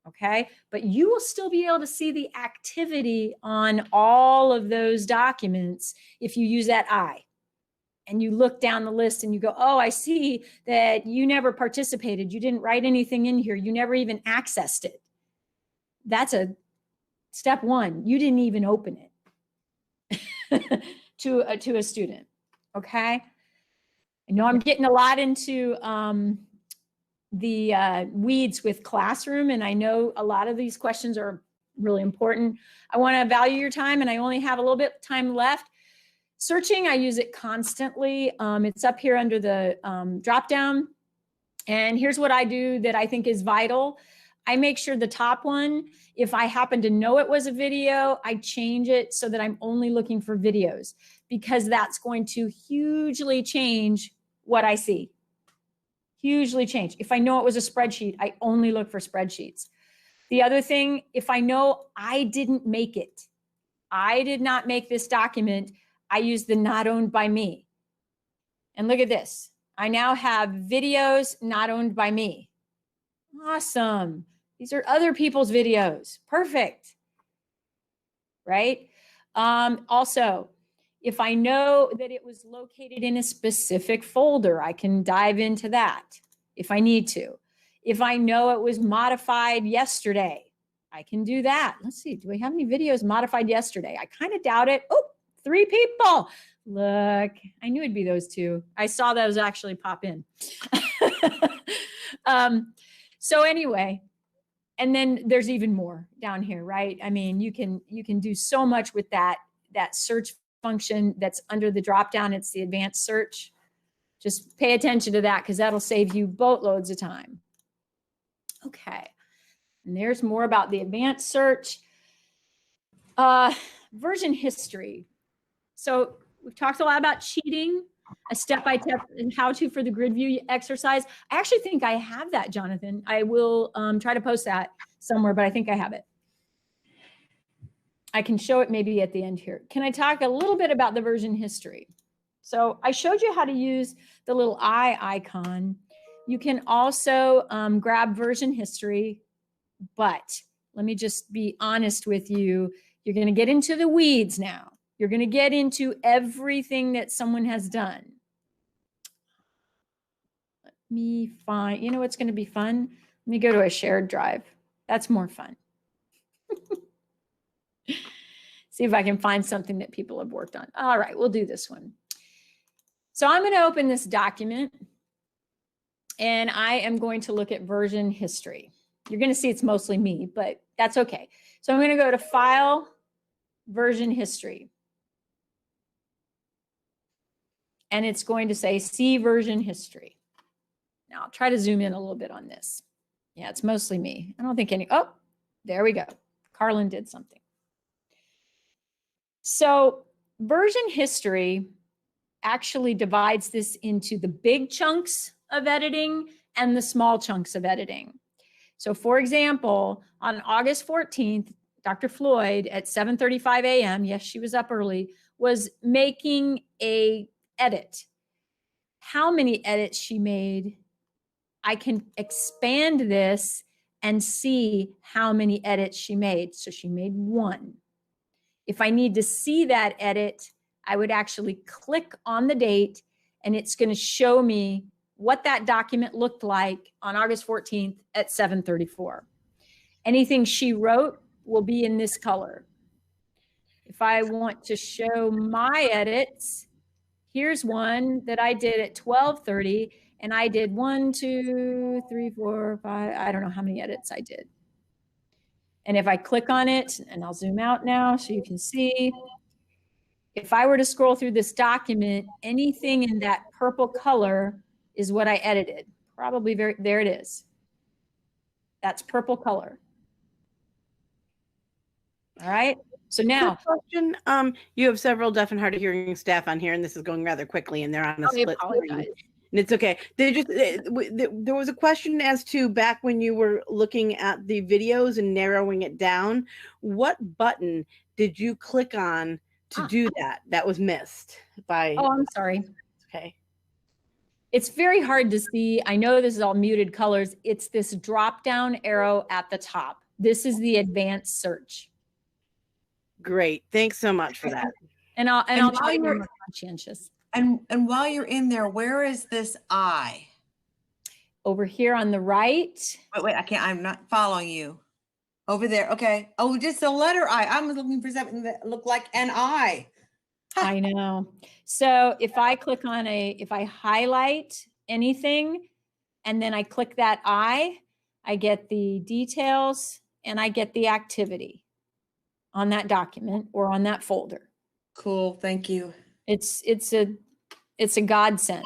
Speaker 1: Okay, but you will still be able to see the activity on all of those documents if you use that I. And you look down the list and you go, oh, I see that you never participated. You didn't write anything in here. You never even accessed it. That's a step 1. You didn't even open it to a student. Okay. I know I'm getting a lot into the weeds with classroom, and I know a lot of these questions are really important. I want to value your time, and I only have a little bit of time left. Searching, I use it constantly. It's up here under the drop down. And here's what I do that I think is vital. I make sure the top one, if I happen to know it was a video, I change it so that I'm only looking for videos, because that's going to hugely change what I see. Hugely change. If I know it was a spreadsheet, I only look for spreadsheets. The other thing, if I know I didn't make it, I did not make this document, I use the not owned by me. And look at this. I now have videos not owned by me. Awesome. These are other people's videos. Perfect. Right? Also, if I know that it was located in a specific folder, I can dive into that if I need to. If I know it was modified yesterday, I can do that. Let's see, do we have any videos modified yesterday? I kind of doubt it. Oh, 3 people. Look, I knew it'd be those 2. I saw those actually pop in. So anyway, and then there's even more down here, right? I mean, you can do so much with that search function that's under the drop down. It's the advanced search. Just pay attention to that, because that'll save you boatloads of time. Okay, and there's more about the advanced search. Version history. So we've talked a lot about cheating, a step-by-step how-to for the grid view exercise. I actually think I have that, Jonathan. I will try to post that somewhere, but I think I have it. I can show it maybe at the end here. Can I talk a little bit about the version history? So I showed you how to use the little I icon. You can also grab version history, but let me just be honest with you. You're going to get into the weeds now. You're going to get into everything that someone has done. Let me find, you know what's going to be fun? Let me go to a shared drive. That's more fun. See if I can find something that people have worked on. All right, we'll do this one. So I'm going to open this document, and I am going to look at version history. You're going to see it's mostly me, but that's okay. So I'm going to go to File, Version History. And it's going to say See Version History. Now I'll try to zoom in a little bit on this. Yeah, it's mostly me. I don't think any, oh, there we go. Carlin did something. So version history actually divides this into the big chunks of editing and the small chunks of editing. So for example, on August 14th, Dr. Floyd at 7:35 a.m., yes, she was up early, was making a edit. How many edits she made, I can expand this and see how many edits she made. So she made 1. If I need to see that edit, I would actually click on the date, and it's going to show me what that document looked like on August 14th at 7:34. Anything she wrote will be in this color. If I want to show my edits, here's one that I did at 12:30, and I did 1, 2, 3, 4, 5, I don't know how many edits I did. And if I click on it, and I'll zoom out now so you can see, if I were to scroll through this document, anything in that purple color is what I edited. Probably there it is. That's purple color. All right. So now,
Speaker 4: quick question. You have several deaf and hard of hearing staff on here, and this is going rather quickly, and they're on a
Speaker 1: I
Speaker 4: split screen.
Speaker 1: apologize.
Speaker 4: And it's okay. There was a question as to back when you were looking at the videos and narrowing it down, what button did you click on to do that? That was missed by.
Speaker 1: Oh, I'm sorry.
Speaker 4: Okay.
Speaker 1: It's very hard to see. I know this is all muted colors. It's this drop down arrow at the top. This is the advanced search.
Speaker 4: Great. Thanks so much for that.
Speaker 1: And I'll
Speaker 2: while
Speaker 1: try to be
Speaker 2: you're-
Speaker 1: more conscientious.
Speaker 2: And while you're in there, where is this I?
Speaker 1: Over here on the right.
Speaker 2: Wait, I'm not following you. Over there. Okay. Oh, just a letter I. I'm looking for something that looked like an I.
Speaker 1: I know. So if I click on if I highlight anything and then I click that I get the details and I get the activity on that document or on that folder.
Speaker 2: Cool. Thank you.
Speaker 1: It's a godsend.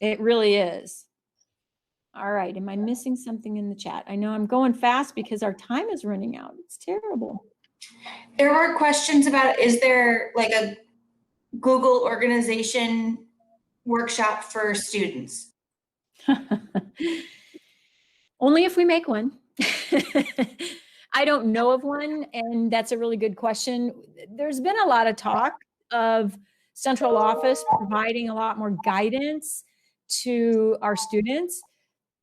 Speaker 1: It really is. All right. Am I missing something in the chat? I know I'm going fast because our time is running out. It's terrible.
Speaker 6: There were questions about, is there like a Google organization workshop for students?
Speaker 1: Only if we make one. I don't know of one, and that's a really good question. There's been a lot of talk of central office providing a lot more guidance to our students.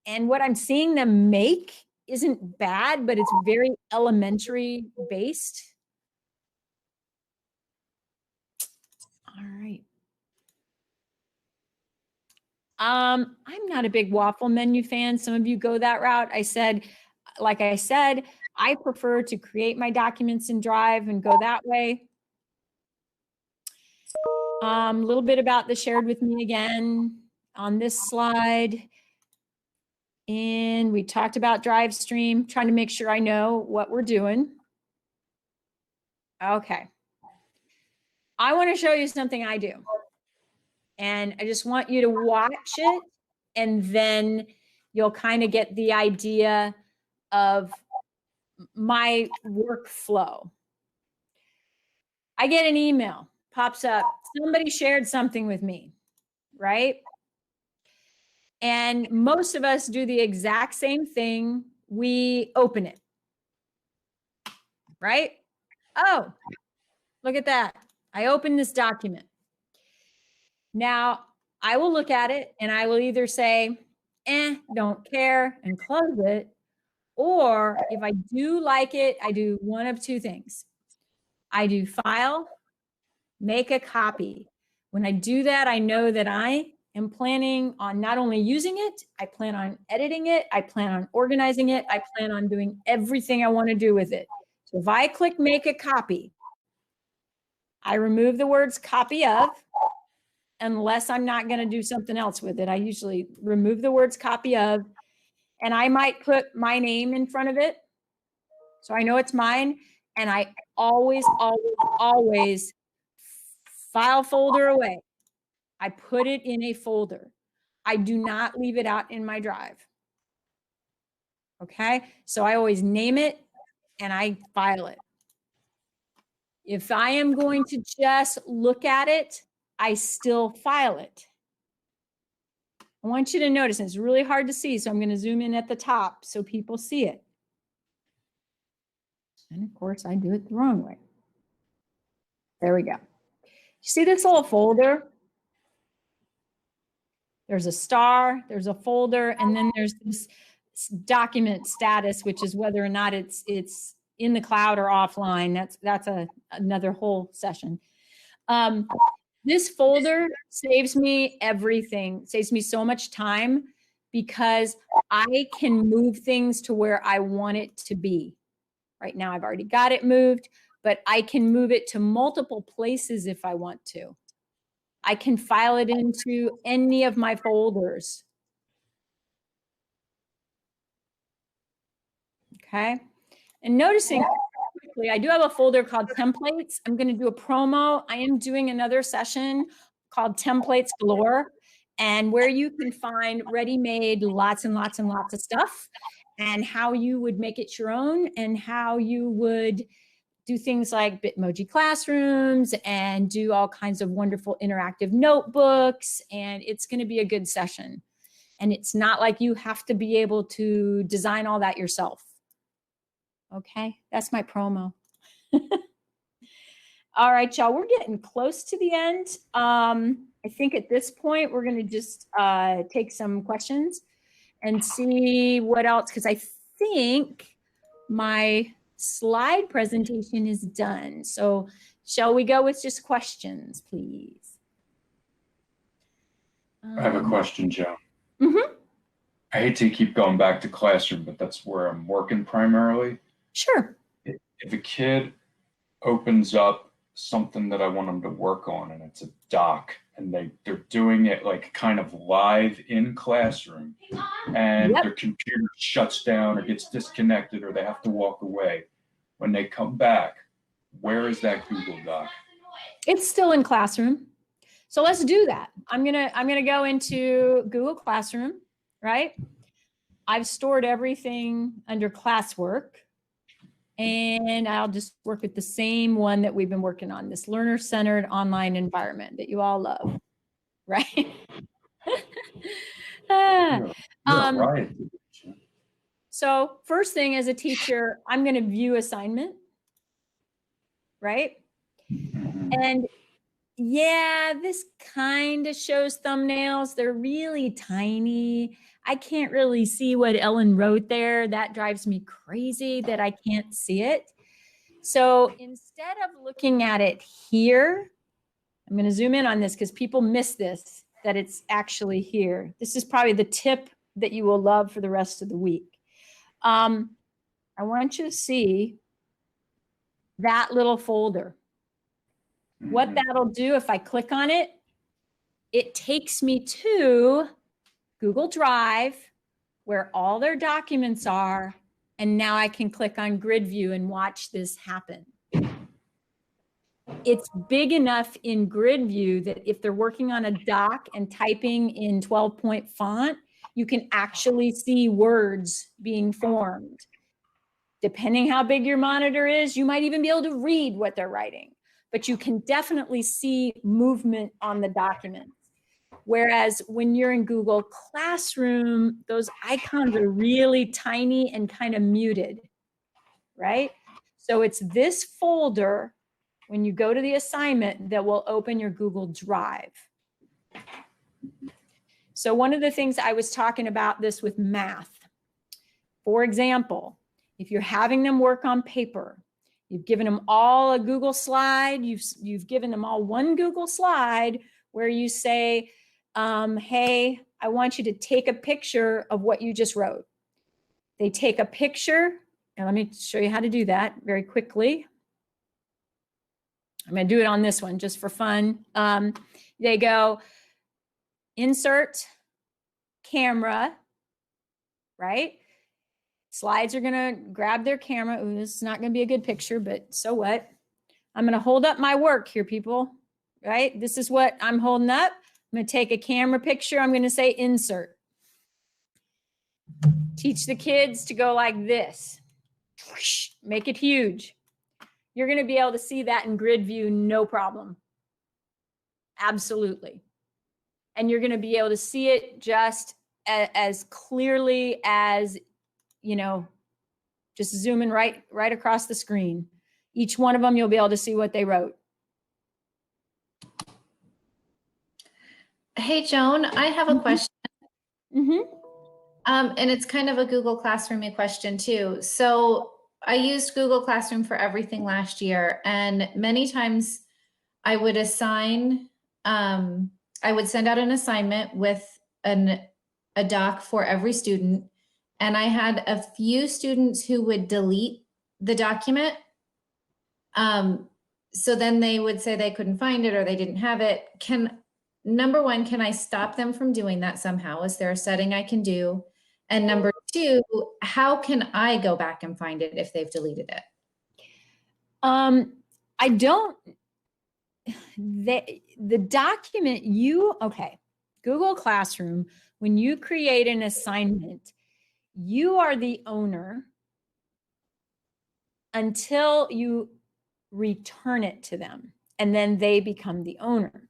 Speaker 1: And what I'm seeing them make isn't bad, but it's very elementary based. All right. I'm not a big waffle menu fan. Some of you go that route. Like I said, I prefer to create my documents in Drive and go that way. A little bit about the shared with me again on this slide. And we talked about Drive Stream, trying to make sure I know what we're doing. Okay. I want to show you something I do. And I just want you to watch it, and then you'll kind of get the idea of my workflow. I get an email, pops up, somebody shared something with me, right? And most of us do the exact same thing. We open it, right? Oh, look at that. I opened this document. Now, I will look at it and I will either say, don't care, and close it. Or if I do like it, I do one of two things. I do file, make a copy. When I do that, I know that I am planning on not only using it, I plan on editing it, I plan on organizing it, I plan on doing everything I want to do with it. So if I click make a copy, I remove the words copy of, unless I'm not going to do something else with it. I usually remove the words copy of, and I might put my name in front of it, so I know it's mine. And I always file folder away. I put it in a folder. I do not leave it out in my Drive. Okay, so I always name it and I file it. If I am going to just look at it, I still file it. I want you to notice, and it's really hard to see, so I'm going to zoom in at the top so people see it. And of course, I do it the wrong way. There we go. You see this little folder? There's a star, there's a folder, and then there's this document status, which is whether or not it's in the cloud or offline. That's another whole session. This folder saves me everything, saves me so much time, because I can move things to where I want it to be. Right now, I've already got it moved, but I can move it to multiple places if I want to. I can file it into any of my folders. Okay. And noticing quickly, I do have a folder called templates. I'm going to do a promo. I am doing another session called Templates Galore, and where you can find ready-made lots and lots and lots of stuff, and how you would make it your own, and how you would do things like Bitmoji classrooms and do all kinds of wonderful interactive notebooks. And it's going to be a good session. And it's not like you have to be able to design all that yourself. Okay, that's my promo. All right, y'all, we're getting close to the end. I think at this point, we're going to just take some questions and see what else, because I think my slide presentation is done. So shall we go with just questions, please?
Speaker 5: I have a question, Joan.
Speaker 1: Mm-hmm.
Speaker 5: I hate to keep going back to classroom, but that's where I'm working primarily.
Speaker 1: Sure.
Speaker 5: If a kid opens up something that I want them to work on and it's a doc and they're doing it like kind of live in classroom and their computer shuts down or gets disconnected or they have to walk away, when they come back, where is that Google Doc?
Speaker 1: It's still in Classroom. So let's do that. I'm gonna go into Google Classroom, right? I've stored everything under classwork, and I'll just work with the same one that we've been working on, this learner-centered online environment that you all love, right?
Speaker 5: Right.
Speaker 1: So first thing as a teacher, I'm going to view assignment, right? And yeah, this kind of shows thumbnails. They're really tiny. I can't really see what Ellen wrote there. That drives me crazy that I can't see it. So instead of looking at it here, I'm going to zoom in on this because people miss this, that it's actually here. This is probably the tip that you will love for the rest of the week. I want you to see that little folder. What that'll do if I click on it, it takes me to Google Drive where all their documents are. And now I can click on Grid View and watch this happen. It's big enough in Grid View that if they're working on a doc and typing in 12-point font, you can actually see words being formed. Depending how big your monitor is, you might even be able to read what they're writing, but you can definitely see movement on the documents. Whereas when you're in Google Classroom, those icons are really tiny and kind of muted, right? So it's this folder when you go to the assignment that will open your Google Drive. So one of the things I was talking about this with math, for example, if you're having them work on paper, you've given them all a Google slide, you've given them all one Google slide where you say, hey, I want you to take a picture of what you just wrote. They take a picture, and let me show you how to do that very quickly. I'm going to do it on this one just for fun. They go insert camera, right? Slides are going to grab their camera. Ooh, this is not going to be a good picture, but so what? I'm going to hold up my work here, people, right? This is what I'm holding up. I'm going to take a camera picture. I'm going to say insert. Teach the kids to go like this. Make it huge. You're going to be able to see that in Grid View, no problem. Absolutely. And you're going to be able to see it just as clearly as, you know, just zooming right across the screen. Each one of them, you'll be able to see what they wrote.
Speaker 8: Hey, Joan, I have a question. And it's kind of a Google Classroom question too. So I used Google Classroom for everything last year, and many times I would assign, I would send out an assignment with a doc for every student. And I had a few students who would delete the document. So then they would say they couldn't find it or they didn't have it. Number one, can I stop them from doing that somehow? Is there a setting I can do? And number two, how can I go back and find it if they've deleted it?
Speaker 1: I don't, the document okay, Google Classroom, when you create an assignment, you are the owner until you return it to them, and then they become the owner.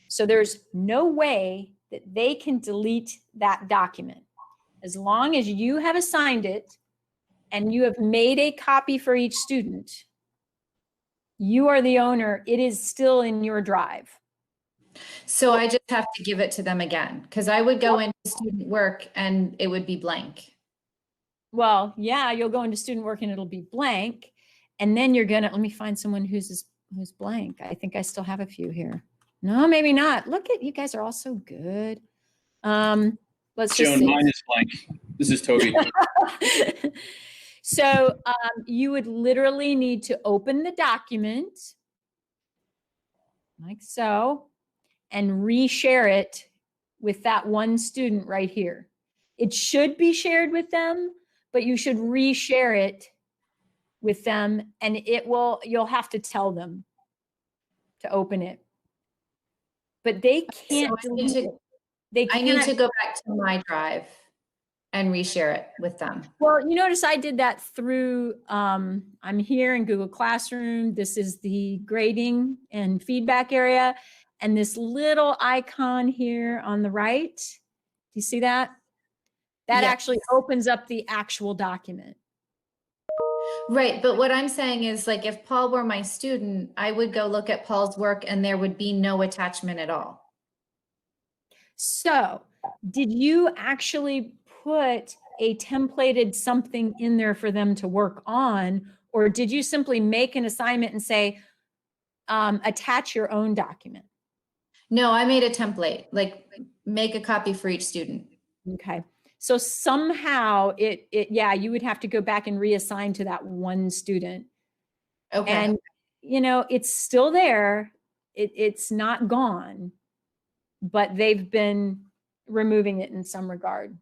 Speaker 1: So there's no way that they can delete that document. As long as you have assigned it and you have made a copy for each student, you are the owner. It is still in your drive.
Speaker 8: So I just have to give it to them again, because I would go into student work and it would be blank.
Speaker 1: Well, yeah, you'll go into student work and it'll be blank. And then you're gonna, let me find someone who's blank. I think I still have a few here. No, maybe not. Look at, you guys are all so good. Let's just
Speaker 3: Joan,
Speaker 1: see.
Speaker 3: mine is blank. This is Toby.
Speaker 1: So you would literally need to open the document like so and reshare it with that one student right here. It should be shared with them, but you should reshare it with them, and you'll have to tell them to open it. But they can't delete it.
Speaker 8: I need to go back to my drive and reshare it with them.
Speaker 1: Well, you notice I did that through, I'm here in Google Classroom. This is the grading and feedback area. And this little icon here on the right, do you see that? That actually opens up the actual document.
Speaker 8: Right, but what I'm saying is, like, if Paul were my student, I would go look at Paul's work and there would be no attachment at all.
Speaker 1: So did you actually put a templated something in there for them to work on, or did you simply make an assignment and say, attach your own document?
Speaker 8: No, I made a template, like make a copy for each student.
Speaker 1: Okay. So somehow yeah, you would have to go back and reassign to that one student.
Speaker 8: Okay.
Speaker 1: And, it's still there. It's not gone, but they've been removing it in some regard.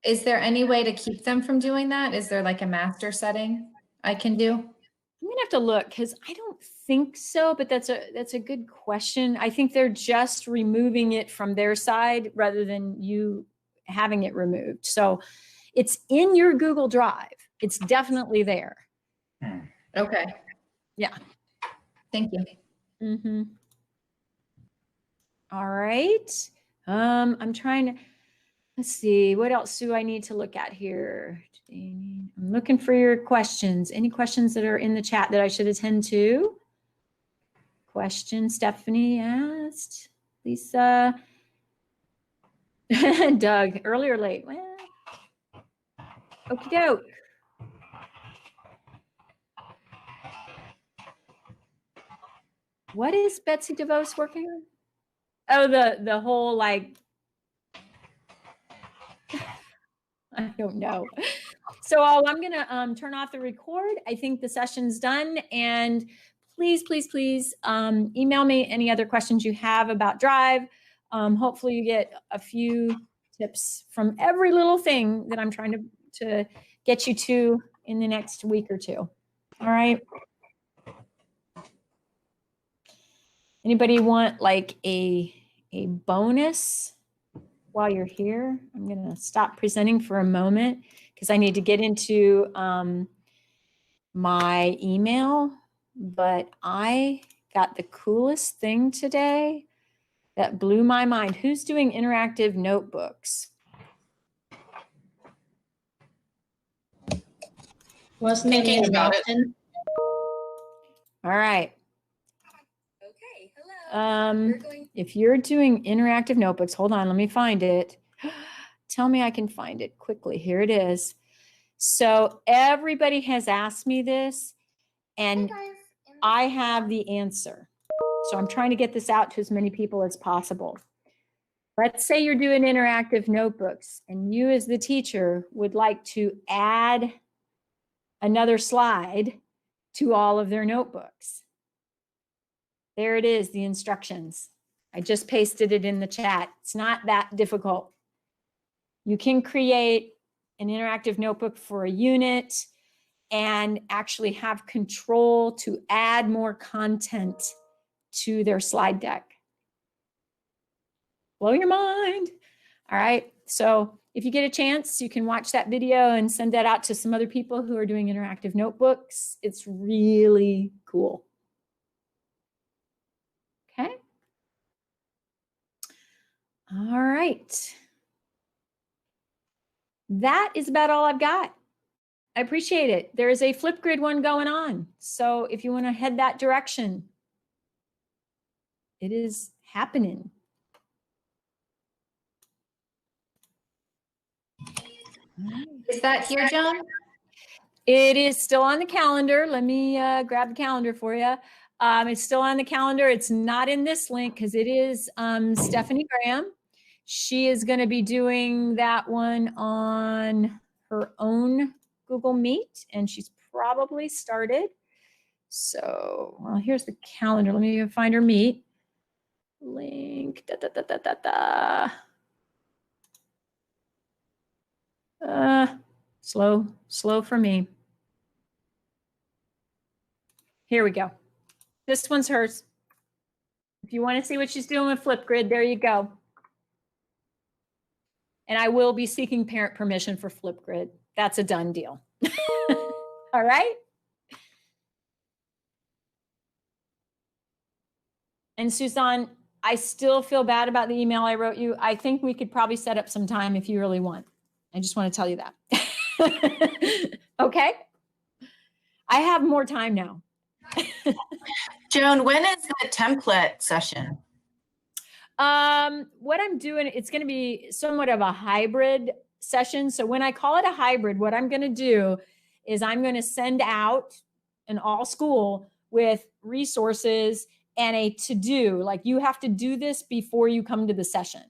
Speaker 8: Is there any way to keep them from doing that? Is there like a master setting I can do?
Speaker 1: I'm gonna have to look, because I don't think so, but that's a good question. I think they're just removing it from their side rather than you having it removed. So it's in your Google Drive. It's definitely there.
Speaker 8: Okay.
Speaker 1: Yeah.
Speaker 8: Thank you.
Speaker 1: Mm-hmm. All right. I'm trying to, let's see, what else do I need to look at here? I'm looking for your questions. Any questions that are in the chat that I should attend to? Question Stephanie asked. Lisa. Doug, early or late? Well, okie doke. What is Betsy DeVos working on? Oh, the whole, like, I don't know. So I'm gonna turn off the record. I think the session's done, and please, please, please email me any other questions you have about Drive. Hopefully you get a few tips from every little thing that I'm trying to get you to in the next week or two. All right. Anybody want like a bonus while you're here? I'm gonna stop presenting for a moment because I need to get into my email, but I got the coolest thing today that blew my mind. Who's doing interactive notebooks?
Speaker 6: Wasn't thinking about it.
Speaker 1: All right.
Speaker 6: Okay, hello.
Speaker 1: If you're doing interactive notebooks, hold on, let me find it. Tell me I can find it quickly. Here it is. So everybody has asked me this, and I have the answer. So I'm trying to get this out to as many people as possible. Let's say you're doing interactive notebooks and you as the teacher would like to add another slide to all of their notebooks. There it is, the instructions. I just pasted it in the chat. It's not that difficult. You can create an interactive notebook for a unit, and actually have control to add more content to their slide deck. Blow your mind. All right. So if you get a chance, you can watch that video and send that out to some other people who are doing interactive notebooks. It's really cool. Okay. All right. That is about all I've got. I appreciate it. There is a Flipgrid one going on. So if you want to head that direction, it is happening.
Speaker 8: Is that here, Joan?
Speaker 1: It is still on the calendar. Let me grab the calendar for you. It's still on the calendar. It's not in this link because it is Stephanie Graham. She is going to be doing that one on her own Google Meet, and she's probably started. So, well, here's the calendar. Let me find her meet. Link. Slow for me. Here we go. This one's hers. If you want to see what she's doing with Flipgrid, there you go. And I will be seeking parent permission for Flipgrid. That's a done deal. All right. And Suzanne, I still feel bad about the email I wrote you. I think we could probably set up some time if you really want. I just want to tell you that. Okay. I have more time now.
Speaker 13: Joan, when is the template session?
Speaker 1: What I'm doing, it's going to be somewhat of a hybrid session. So when I call it a hybrid, what I'm going to do is I'm going to send out an all school with resources and a to-do. Like, you have to do this before you come to the session.